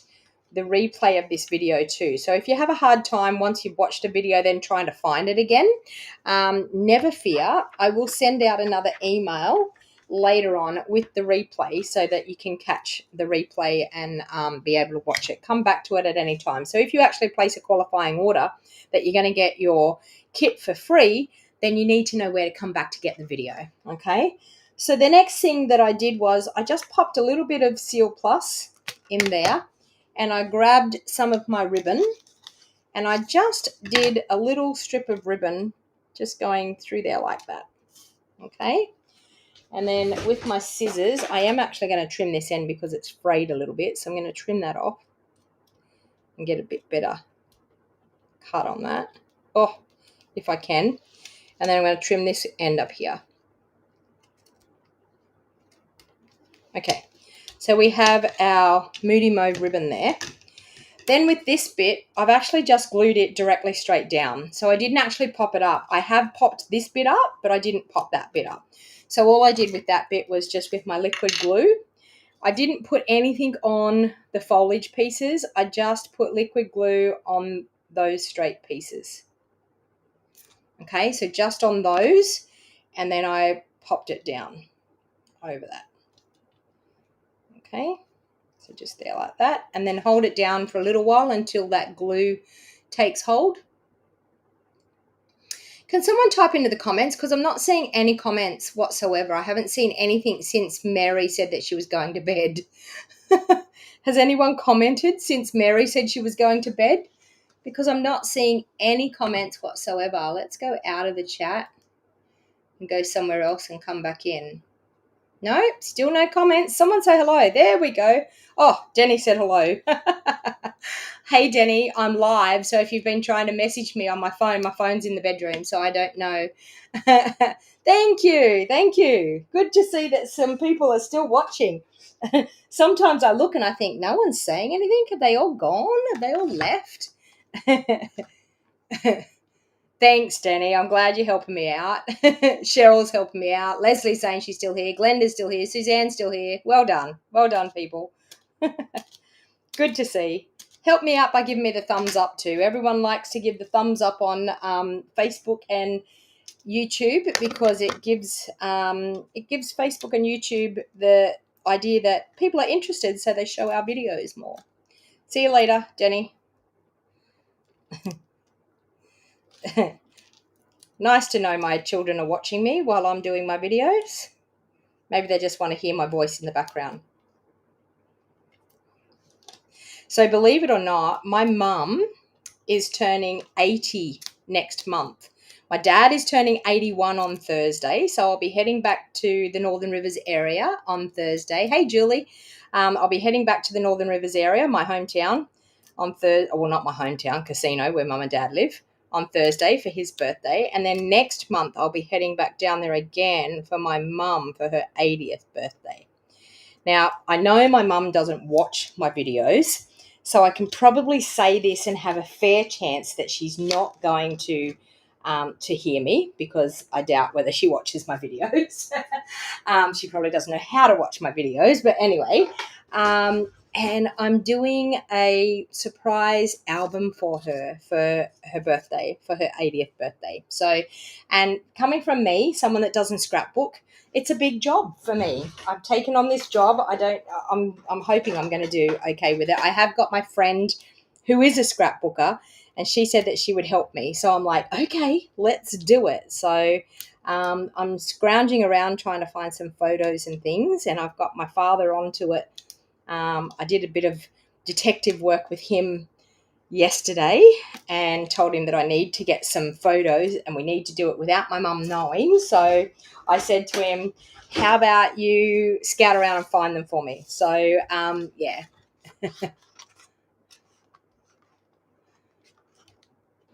the replay of this video too. So if you have a hard time once you've watched a video then trying to find it again, never fear. I will send out another email later on with the replay so that you can catch the replay and be able to watch it. Come back to it at any time. So if you actually place a qualifying order that you're going to get your kit for free, then you need to know where to come back to get the video, okay? So the next thing that I did was I just popped a little bit of Seal Plus in there and I grabbed some of my ribbon and I just did a little strip of ribbon just going through there like that, okay? And then with my scissors, I am actually going to trim this end because it's frayed a little bit, so I'm going to trim that off and get a bit better cut on that. Oh, if I can. And then I'm going to trim this end up here. Okay, so we have our Moody Mauve ribbon there. Then with this bit, I've actually just glued it directly straight down. So I didn't actually pop it up. I have popped this bit up, but I didn't pop that bit up. So all I did with that bit was just with my liquid glue. I didn't put anything on the foliage pieces. I just put liquid glue on those straight pieces. Okay, so just on those, and then I popped it down over that. Okay, so just there like that, and then hold it down for a little while until that glue takes hold. Can someone type into the comments, because I'm not seeing any comments whatsoever. I haven't seen anything since Mary said that she was going to bed. Has anyone commented since Mary said she was going to bed? Because I'm not seeing any comments whatsoever. Let's go out of the chat and go somewhere else and come back in. No, still no comments. Someone say hello. There we go. Oh, Denny said hello. Hey, Denny, I'm live. So if you've been trying to message me on my phone's in the bedroom, so I don't know. Thank you. Thank you. Good to see that some people are still watching. Sometimes I look and I think, no one's saying anything. Have they all gone? Have they all left? Thanks, Danny. I'm glad you're helping me out. Cheryl's helping me out. Leslie's saying she's still here. Glenda's still here. Suzanne's still here. Well done. Well done, people. Good to see. Help me out by giving me the thumbs up too. Everyone likes to give the thumbs up on Facebook and YouTube because it gives Facebook and YouTube the idea that people are interested, so they show our videos more. See you later, Denny. Nice to know my children are watching me while I'm doing my videos. Maybe they just want to hear my voice in the background. So believe it or not, my mum is turning 80 next month. My dad is turning 81 on Thursday, so I'll be heading back to the Northern Rivers area on Thursday. Hey, Julie. I'll be heading back to the Northern Rivers area, my hometown, on Thursday. Well, not my hometown, Casino, where Mum and Dad live, on Thursday for his birthday. And then next month I'll be heading back down there again for my mum for her 80th birthday. Now, I know my mum doesn't watch my videos, so I can probably say this and have a fair chance that she's not going to hear me, because I doubt whether she watches my videos. She probably doesn't know how to watch my videos, but anyway. And I'm doing a surprise album for her birthday, for her 80th birthday. So, and coming from me, someone that doesn't scrapbook, it's a big job for me. I've taken on this job. I'm hoping I'm going to do okay with it. I have got my friend who is a scrapbooker, and she said that she would help me. So I'm like, okay, let's do it. So I'm scrounging around trying to find some photos and things, and I've got my father onto it. I did a bit of detective work with him yesterday and told him that I need to get some photos, and we need to do it without my mum knowing. So I said to him, how about you scout around and find them for me? So, yeah.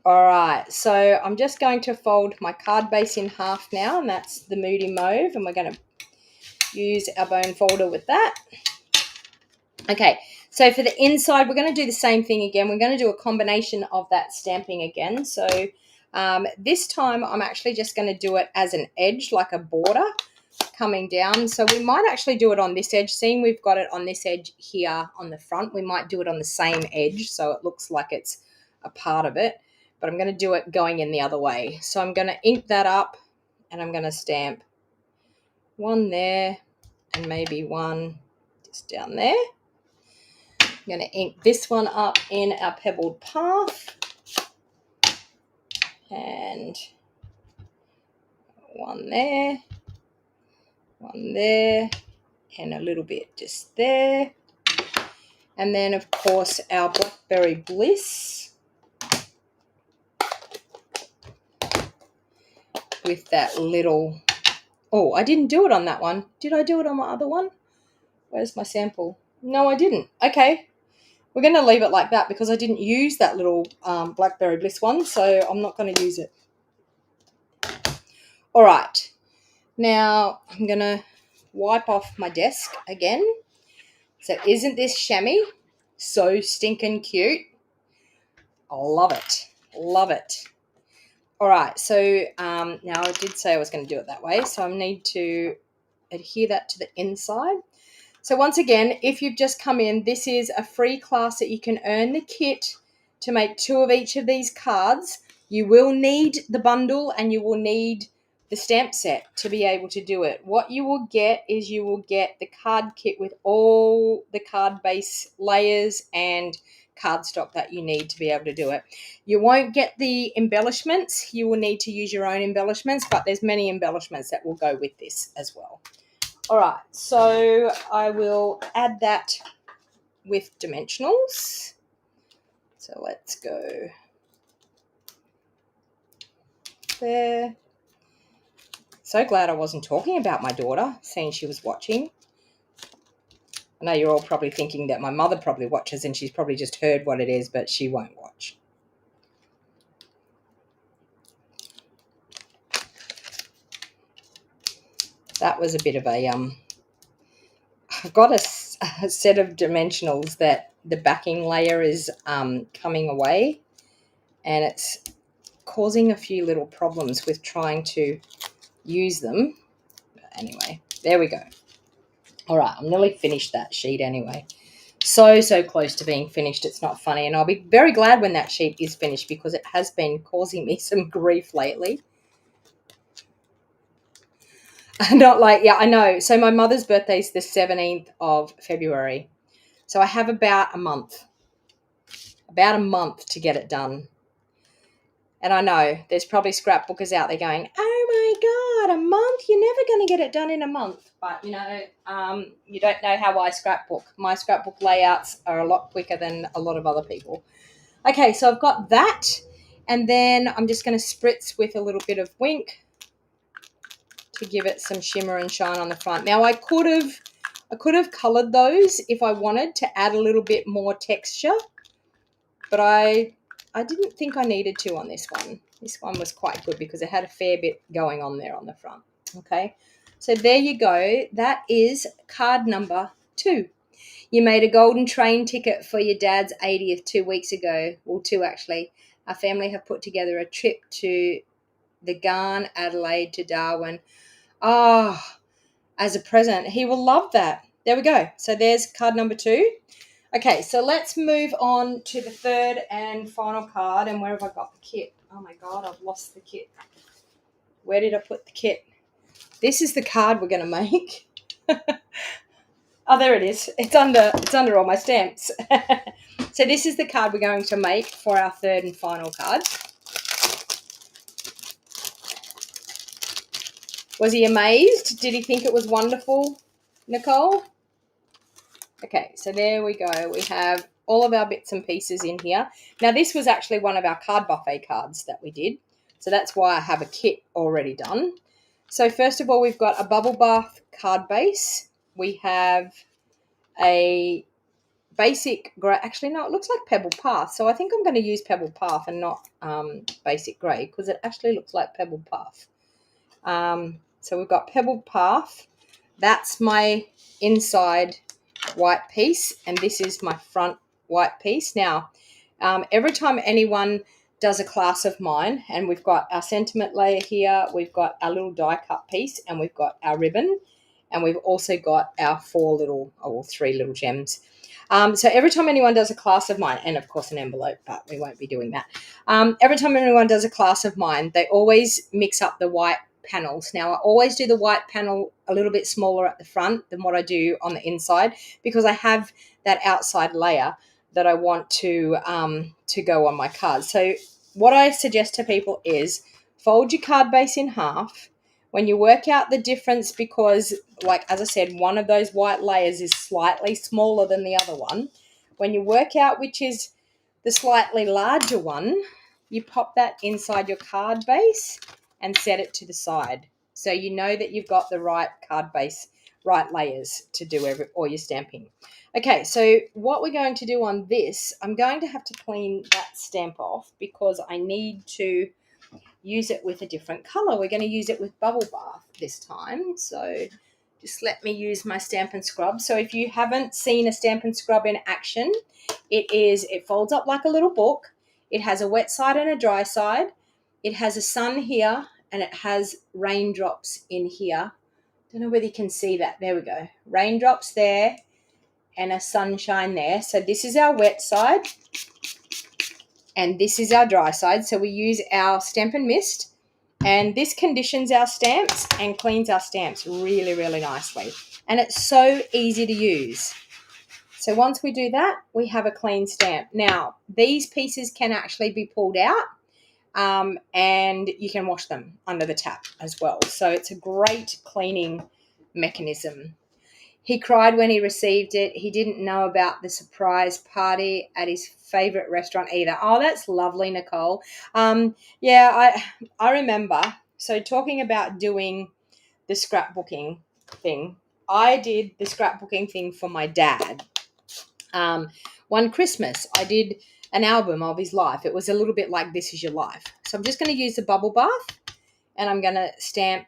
All right, so I'm just going to fold my card base in half now, and that's the Moody Mauve, and we're going to use our bone folder with that. Okay, so for the inside, we're going to do the same thing again. We're going to do a combination of that stamping again. So this time I'm actually just going to do it as an edge, like a border coming down. So we might actually do it on this edge. Seeing we've got it on this edge here on the front, we might do it on the same edge so it looks like it's a part of it. But I'm going to do it going in the other way. So I'm going to ink that up, and I'm going to stamp one there and maybe one just down there. I'm going to ink this one up in our pebbled path, and one there, and a little bit just there. And then, of course, our Blackberry Bliss with that little... Oh, I didn't do it on that one. Did I do it on my other one? Where's my sample? No, I didn't. Okay. We're going to leave it like that because I didn't use that little Blackberry Bliss one, so I'm not going to use it. All right. Now I'm going to wipe off my desk again. So isn't this chamois so stinking cute? I love it. Love it. All right. So now I did say I was going to do it that way, so I need to adhere that to the inside. So once again, if you've just come in, this is a free class that you can earn the kit to make 2 of each of these cards. You will need the bundle and you will need the stamp set to be able to do it. What you will get is you will get the card kit with all the card base layers and cardstock that you need to be able to do it. You won't get the embellishments. You will need to use your own embellishments, but there's many embellishments that will go with this as well. All right, so I will add that with dimensionals. So let's go there. So glad I wasn't talking about my daughter, seeing she was watching. I know you're all probably thinking that my mother probably watches and she's probably just heard what it is, but she won't watch. That was a bit of a... I've got a set of dimensionals that the backing layer is coming away, and it's causing a few little problems with trying to use them. But anyway, there we go. All right, I'm nearly finished that sheet anyway. So close to being finished, it's not funny. And I'll be very glad when that sheet is finished because it has been causing me some grief lately. Not like, yeah, I know. So my mother's birthday is the 17th of February. So I have about a month to get it done. And I know there's probably scrapbookers out there going, oh my God, a month? You're never going to get it done in a month. But, you know, you don't know how I scrapbook. My scrapbook layouts are a lot quicker than a lot of other people. Okay, so I've got that. And then I'm just going to spritz with a little bit of Wink to give it some shimmer and shine on the front. Now, I could have coloured those if I wanted to add a little bit more texture. But I I didn't think I needed to on this one. This one was quite good because it had a fair bit going on there on the front. Okay, so there you go. That is card number 2. You made a golden train ticket for your dad's 80th 2 weeks ago. Well, 2 actually. Our family have put together a trip to the Garn, Adelaide to Darwin. Oh, as a present. He will love that. There we go. So there's card number 2. Okay, so let's move on to the third and final card. And where have I got the kit? Oh my God, I've lost the kit. Where did I put the kit? This is the card we're going to make. Oh, there it is. It's under all my stamps. So this is the card we're going to make for our third and final card. Was he amazed? Did he think it was wonderful, Nicole? Okay, so there we go. We have all of our bits and pieces in here. Now, this was actually one of our card buffet cards that we did. So that's why I have a kit already done. So first of all, we've got a bubble bath card base. We have a basic grey. Actually, no, it looks like Pebble Path. So I think I'm going to use Pebble Path and not basic grey because it actually looks like Pebble Path. So we've got Pebble Path. That's my inside white piece, and this is my front white piece. Now, every time anyone does a class of mine, and we've got our sentiment layer here, we've got our little die cut piece, and we've got our ribbon, and we've also got our 3 little gems. So every time anyone does a class of mine, and of course an envelope, but we won't be doing that. Every time anyone does a class of mine, they always mix up the white panels. Now, I always do the white panel a little bit smaller at the front than what I do on the inside because I have that outside layer that I want to go on my card. So what I suggest to people is fold your card base in half. When you work out the difference, because like as I said, one of those white layers is slightly smaller than the other one. When you work out which is the slightly larger one, you pop that inside your card base and set it to the side. So you know that you've got the right card base, right layers to do all your stamping. Okay, so what we're going to do on this, I'm going to have to clean that stamp off because I need to use it with a different color. We're going to use it with Bubble Bath this time. So just let me use my Stampin' Scrub. So if you haven't seen a Stampin' Scrub in action, it folds up like a little book. It has a wet side and a dry side. It has a sun here and it has raindrops in here. Don't know whether you can see that. There we go. Raindrops there and a sunshine there. So this is our wet side and this is our dry side. So we use our Stampin' Mist, and this conditions our stamps and cleans our stamps really, really nicely. And it's so easy to use. So once we do that, we have a clean stamp. Now, these pieces can actually be pulled out and you can wash them under the tap as well. So it's a great cleaning mechanism. He cried when he received it. He didn't know about the surprise party at his favorite restaurant either. Oh, that's lovely, Nicole. Yeah, I remember. So talking about doing the scrapbooking thing, I did the scrapbooking thing for my dad. One Christmas, I did an album of his life. It was a little bit like This Is Your Life. So I'm just going to use the Bubble Bath and I'm going to stamp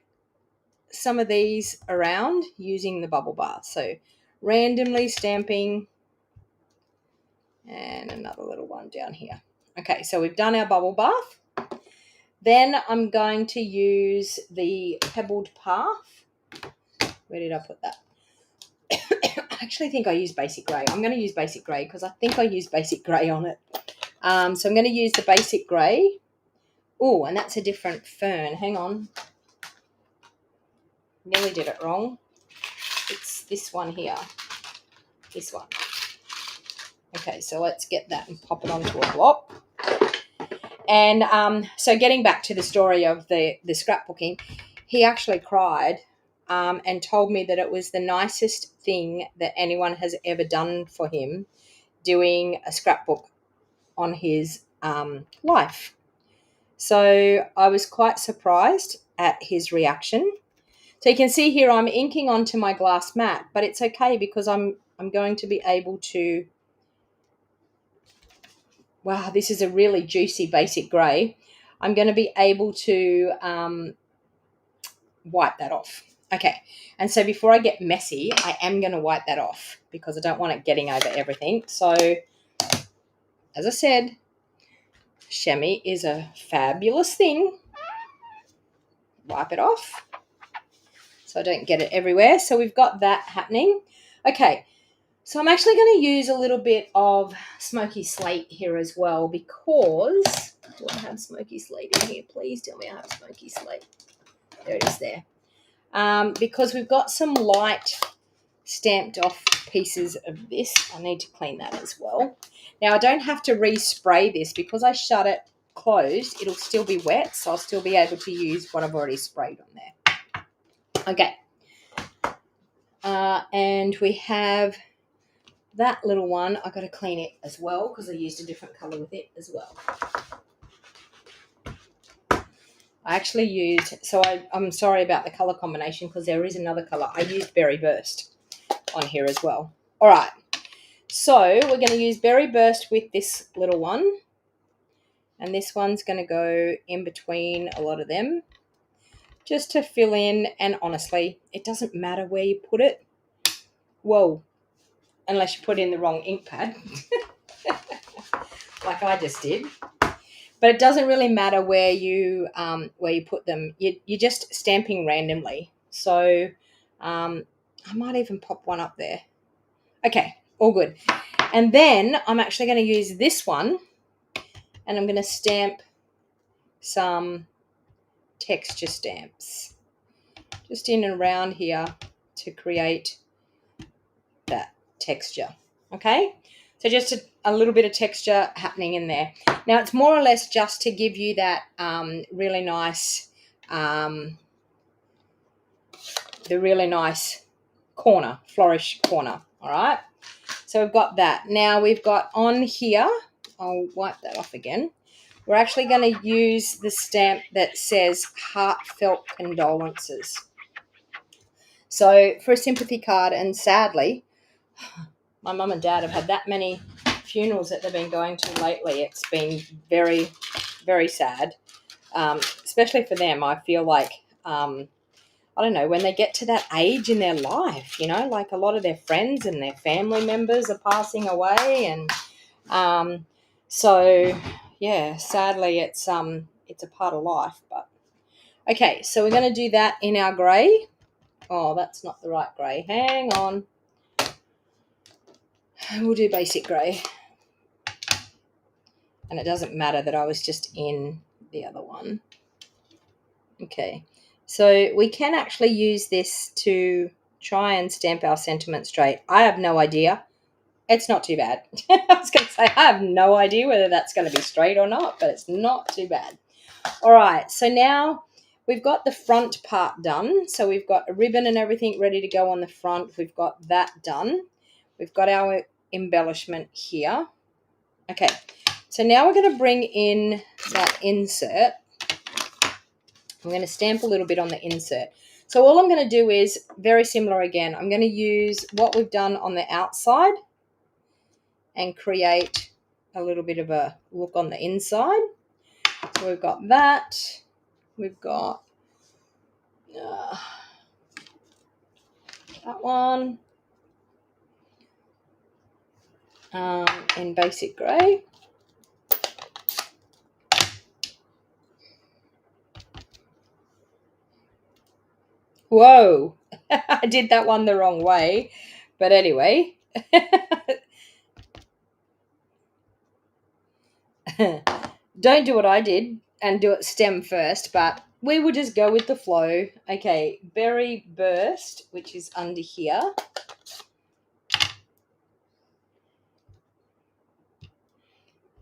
some of these around using the Bubble Bath. So randomly stamping and another little one down here. Okay, so we've done our Bubble Bath. Then I'm going to use the Pebbled Path. Where did I put that? I actually think I used Basic Grey. I'm going to use Basic Grey because I think I used Basic Grey on it. So I'm going to use the Basic Grey. Oh, and that's a different fern. Hang on. Nearly did it wrong. It's this one here. This one. Okay, so let's get that and pop it onto a block. And so getting back to the story of the scrapbooking, he actually cried and told me that it was the nicest thing that anyone has ever done for him, doing a scrapbook on his life. So I was quite surprised at his reaction. So you can see here I'm inking onto my glass mat, but it's okay because I'm going to be able to wow, this is a really juicy basic grey, I'm going to be able to wipe that off. Okay, and so before I get messy, I am going to wipe that off because I don't want it getting over everything. So, as I said, chamois is a fabulous thing. Wipe it off so I don't get it everywhere. So we've got that happening. Okay, so I'm actually going to use a little bit of smoky slate here as well because, do I have smoky slate in here? Please tell me I have smoky slate. There it is there. Because we've got some light stamped off pieces of this. I need to clean that as well. Now I don't have to respray this because I shut it closed. It'll still be wet, so I'll still be able to use what I've already sprayed on there. Okay. And we have that little one. I've got to clean it as well because I used a different colour with it as well. I actually used, so I'm sorry about the colour combination because there is another colour. I used Berry Burst on here as well. All right, so we're going to use Berry Burst with this little one, and this one's going to go in between a lot of them just to fill in, and honestly, it doesn't matter where you put it. Whoa, unless you put in the wrong ink pad, like I just did. But it doesn't really matter where you put them. You're just stamping randomly. So I might even pop one up there. Okay, all good. And then I'm actually going to use this one, and I'm going to stamp some texture stamps just in and around here to create that texture. Okay, so just a little bit of texture happening in there. Now it's more or less just to give you that really nice, the really nice corner, flourish corner. All right, so we've got that. Now we've got on here, I'll wipe that off again. We're actually going to use the stamp that says heartfelt condolences. So for a sympathy card, and sadly, my mum and dad have had that many funerals that they've been going to lately. It's been very, very sad, especially for them. I feel like, I don't know, when they get to that age in their life, you know, like a lot of their friends and their family members are passing away. And so, yeah, sadly, it's a part of life. But okay, so we're going to do that in our grey. Oh, that's not the right grey. Hang on. We'll do basic grey. And it doesn't matter that I was just in the other one. Okay, so we can actually use this to try and stamp our sentiment straight. I have no idea. It's not too bad. I was going to say, I have no idea whether that's going to be straight or not, but it's not too bad. All right, so now we've got the front part done. So we've got a ribbon and everything ready to go on the front. We've got that done. We've got our embellishment here. Okay, so now we're going to bring in that insert. I'm going to stamp a little bit on the insert. So all I'm going to do is very similar again. I'm going to use what we've done on the outside and create a little bit of a look on the inside. So we've got that. We've got that one in basic grey. Whoa, I did that one the wrong way. But anyway. Don't do what I did and do it stem first, but we will just go with the flow. Okay, Berry Burst, which is under here.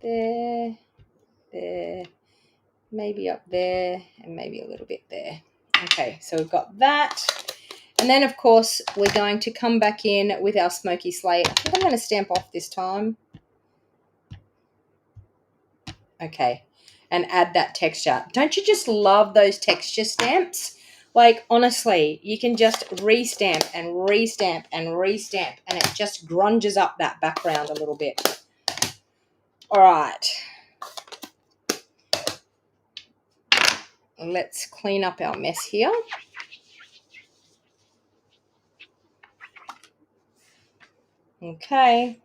There, maybe up there, and maybe a little bit there. Okay, so we've got that. And then, of course, we're going to come back in with our smoky slate. I think I'm going to stamp off this time. Okay, and add that texture. Don't you just love those texture stamps? Like, honestly, you can just restamp and restamp and restamp, and it just grunges up that background a little bit. All right. Let's clean up our mess here. Okay.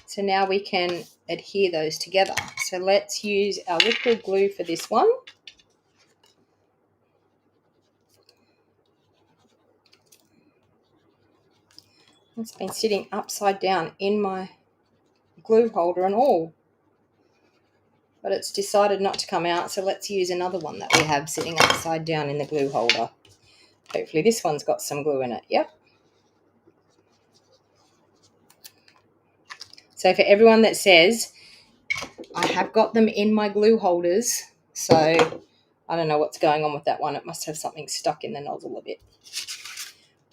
So now we can adhere those together. So let's use our liquid glue for this one. It's been sitting upside down in my glue holder and all, but it's decided not to come out, so let's use another one that we have sitting upside down in the glue holder. Hopefully this one's got some glue in it. Yep. So for everyone that says, I have got them in my glue holders, so I don't know what's going on with that one. It must have something stuck in the nozzle a bit.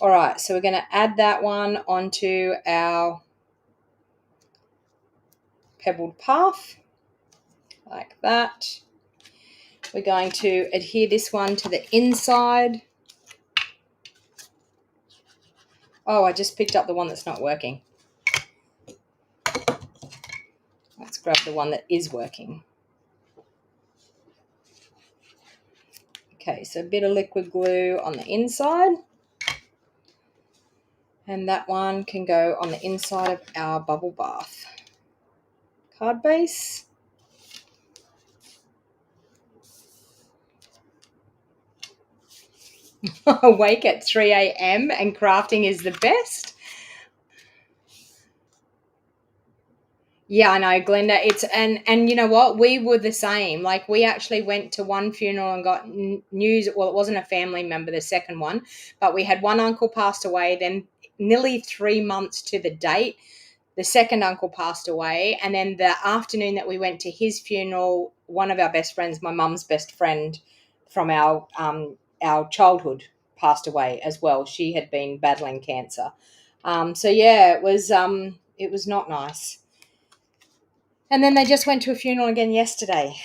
All right, so we're going to add that one onto our pebbled path, like that. We're going to adhere this one to the inside. Oh, I just picked up the one that's not working. Let's grab the one that is working. Okay, so a bit of liquid glue on the inside. And that one can go on the inside of our bubble bath card base. Awake at 3 a.m. and crafting is the best. Yeah, I know, Glenda. It's and you know what? We were the same. Like, we actually went to one funeral and got news. Well, it wasn't a family member, the second one, but we had one uncle passed away. Then nearly 3 months to the date, the second uncle passed away. And then the afternoon that we went to his funeral, one of our best friends, my mum's best friend from our childhood, passed away as well. She had been battling cancer. So yeah, it was not nice. And then they just went to a funeral again yesterday.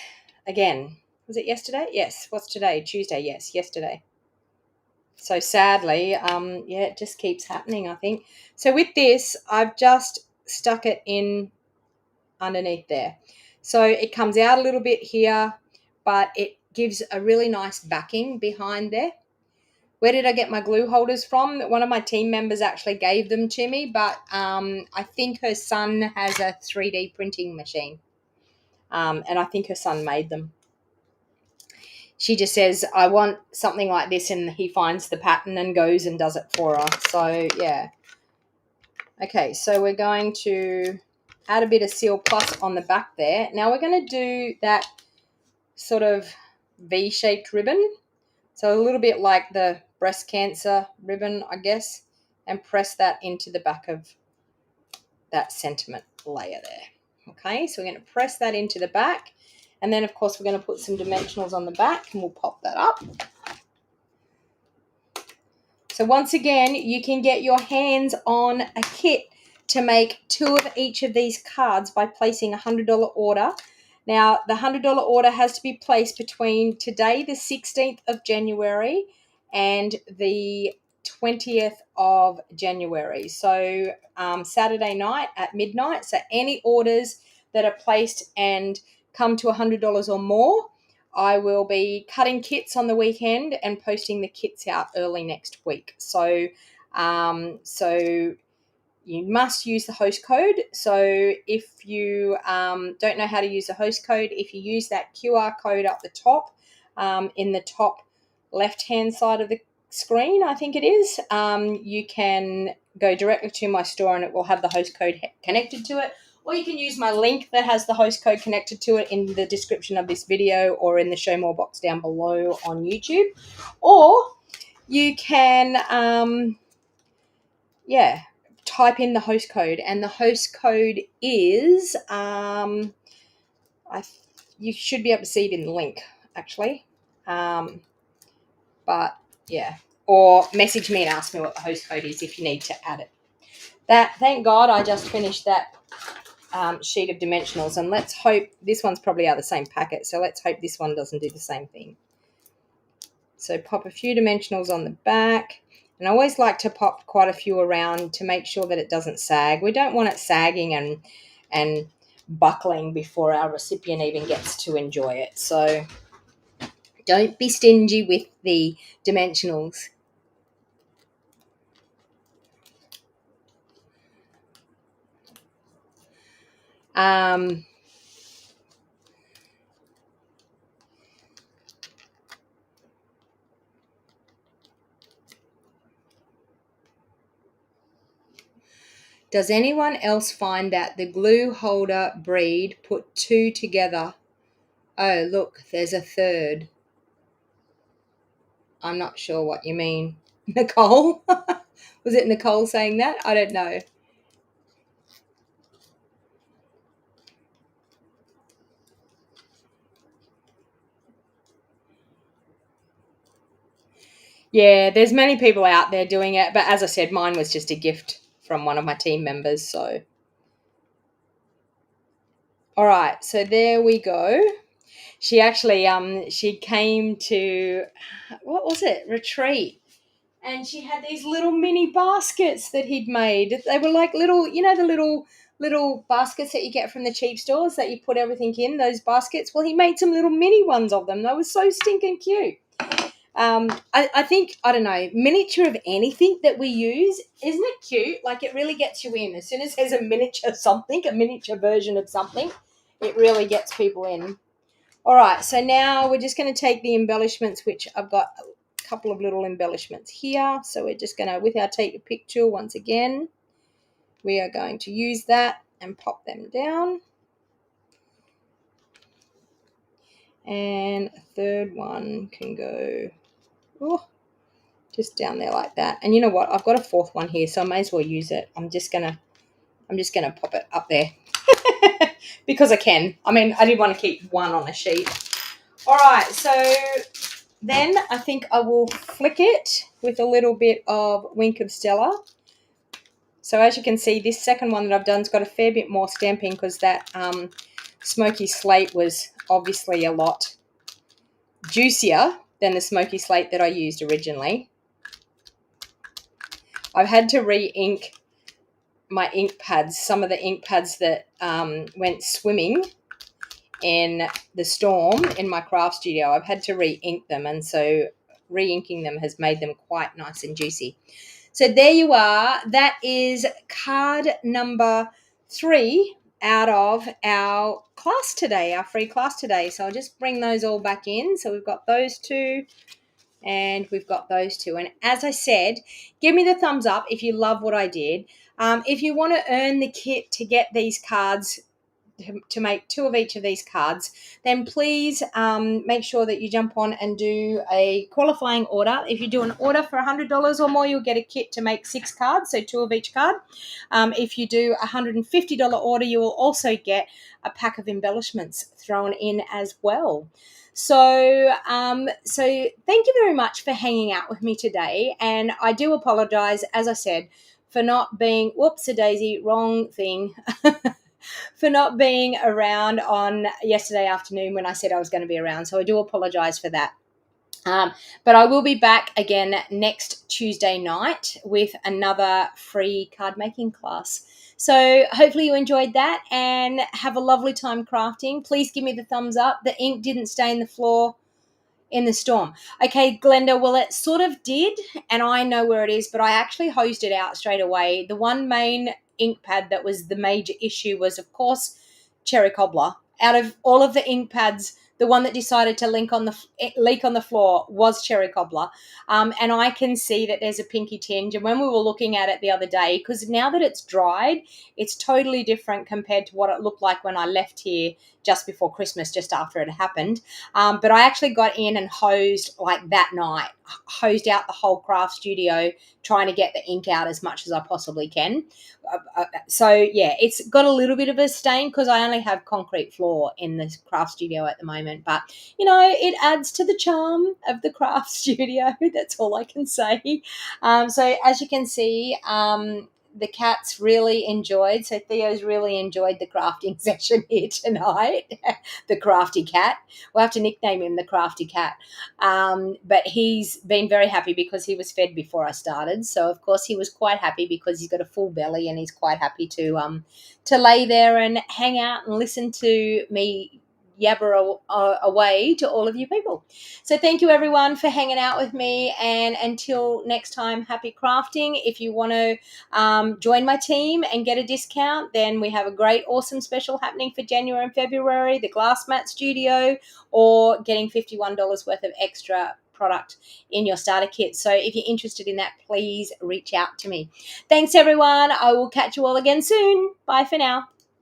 Again. Was it yesterday? Yes. What's today? Tuesday. Yes, yesterday. So sadly, yeah, it just keeps happening, I think. So with this, I've just stuck it in underneath there. So it comes out a little bit here, but it gives a really nice backing behind there. Where did I get my glue holders from? One of my team members actually gave them to me, but I think her son has a 3D printing machine. And I think her son made them. She just says, I want something like this, and he finds the pattern and goes and does it for her. So, yeah. Okay, so we're going to add a bit of Seal Plus on the back there. Now we're going to do that sort of V-shaped ribbon. So a little bit like the breast cancer ribbon, I guess, and press that into the back of that sentiment layer there. Okay, so we're going to press that into the back. And then, of course, we're going to put some dimensionals on the back, and we'll pop that up. So once again, you can get your hands on a kit to make 2 of each of these cards by placing a $100 order. Now, the $100 order has to be placed between today, the 16th of January, and the 20th of January. So Saturday night at midnight. So any orders that are placed and come to $100 or more, I will be cutting kits on the weekend and posting the kits out early next week. So you must use the host code. So if you don't know how to use the host code, if you use that QR code up the top, in the top left-hand side of the screen, I think it is, you can go directly to my store and it will have the host code connected to it. Or you can use my link that has the host code connected to it in the description of this video or in the show more box down below on YouTube. Or you can, type in the host code. And the host code is, you should be able to see it in the link, actually. But, yeah. Or message me and ask me what the host code is if you need to add it. Thank God I just finished that sheet of dimensionals, and let's hope this one's probably out of the same packet, so let's hope this one doesn't do the same thing. So pop a few dimensionals on the back, and I always like to pop quite a few around to make sure that it doesn't sag. We don't want it sagging and buckling before our recipient even gets to enjoy it. So don't be stingy with the dimensionals. Does anyone else find that the glue holder breed put two together? Oh, look, there's a third. I'm not sure what you mean. Nicole? Was it Nicole saying that? I don't know. Yeah, there's many people out there doing it, but as I said, mine was just a gift from one of my team members, so. All right, so there we go. She actually she came to, what was it? Retreat. And she had these little mini baskets that he'd made. They were like little, the little baskets that you get from the cheap stores that you put everything in, those baskets. Well, he made some little mini ones of them. They were so stinking cute. I think, I don't know, miniature of anything that we use, isn't it cute? Like, it really gets you in. As soon as there's a miniature something, a miniature version of something, it really gets people in. All right, so now we're just going to take the embellishments, which I've got a couple of little embellishments here. So we're just going to, with our take a picture once again, we are going to use that and pop them down. And a third one can go just down there like that. And you know what? I've got a fourth one here, so I may as well use it. I'm just gonna pop it up there because I can. I mean, I did want to keep one on a sheet. All right, so then I think I will flick it with a little bit of Wink of Stella. So as you can see, this second one that I've done has got a fair bit more stamping because that smoky slate was obviously a lot juicier than the smoky slate that I used originally. I've had to re-ink my ink pads, some of the ink pads that went swimming in the storm in my craft studio. I've had to re-ink them, and so re-inking them has made them quite nice and juicy. So there you are. That is card number 3 out of our class today, our free class today. So I'll just bring those all back in. So we've got those 2 and we've got those 2. And as I said, give me the thumbs up if you love what I did. If you want to earn the kit to get these cards, to make 2 of each of these cards, then please make sure that you jump on and do a qualifying order. If you do an order for $100 or more, you'll get a kit to make 6 cards, so 2 of each card. If you do a $150 order, you will also get a pack of embellishments thrown in as well. So thank you very much for hanging out with me today, and I do apologize, as I said, for not being, whoops-a-daisy, wrong thing, for not being around on yesterday afternoon when I said I was going to be around. So I do apologize for that. But I will be back again next Tuesday night with another free card making class. So hopefully you enjoyed that and have a lovely time crafting. Please give me the thumbs up. The ink didn't stain the floor in the storm. Okay, Glenda, well, it sort of did, and I know where it is, but I actually hosed it out straight away. The one main ink pad that was the major issue was, of course, Cherry Cobbler. Out of all of the ink pads, the one that decided to leak on the floor was Cherry Cobbler. And I can see that there's a pinky tinge. And when we were looking at it the other day, because now that it's dried, it's totally different compared to what it looked like when I left here just before Christmas, just after it happened. But I actually got in and hosed like that night, hosed out the whole craft studio, trying to get the ink out as much as I possibly can. So yeah, it's got a little bit of a stain because I only have concrete floor in the craft studio at the moment, but it adds to the charm of the craft studio. That's all I can say. So as you can see, the cats really enjoyed. So Theo's really enjoyed the crafting session here tonight. The crafty cat. We'll have to nickname him the crafty cat. But he's been very happy because he was fed before I started. So of course he was quite happy because he's got a full belly and he's quite happy to lay there and hang out and listen to me yabber away to all of you people. So thank you everyone for hanging out with me, and until next time, happy crafting. If you want to join my team and get a discount, then we have a great awesome special happening for January and February, the Glass Mat Studio, or getting $51 worth of extra product in your starter kit. So if you're interested in that, please reach out to me. Thanks everyone. I will catch you all again soon. Bye for now.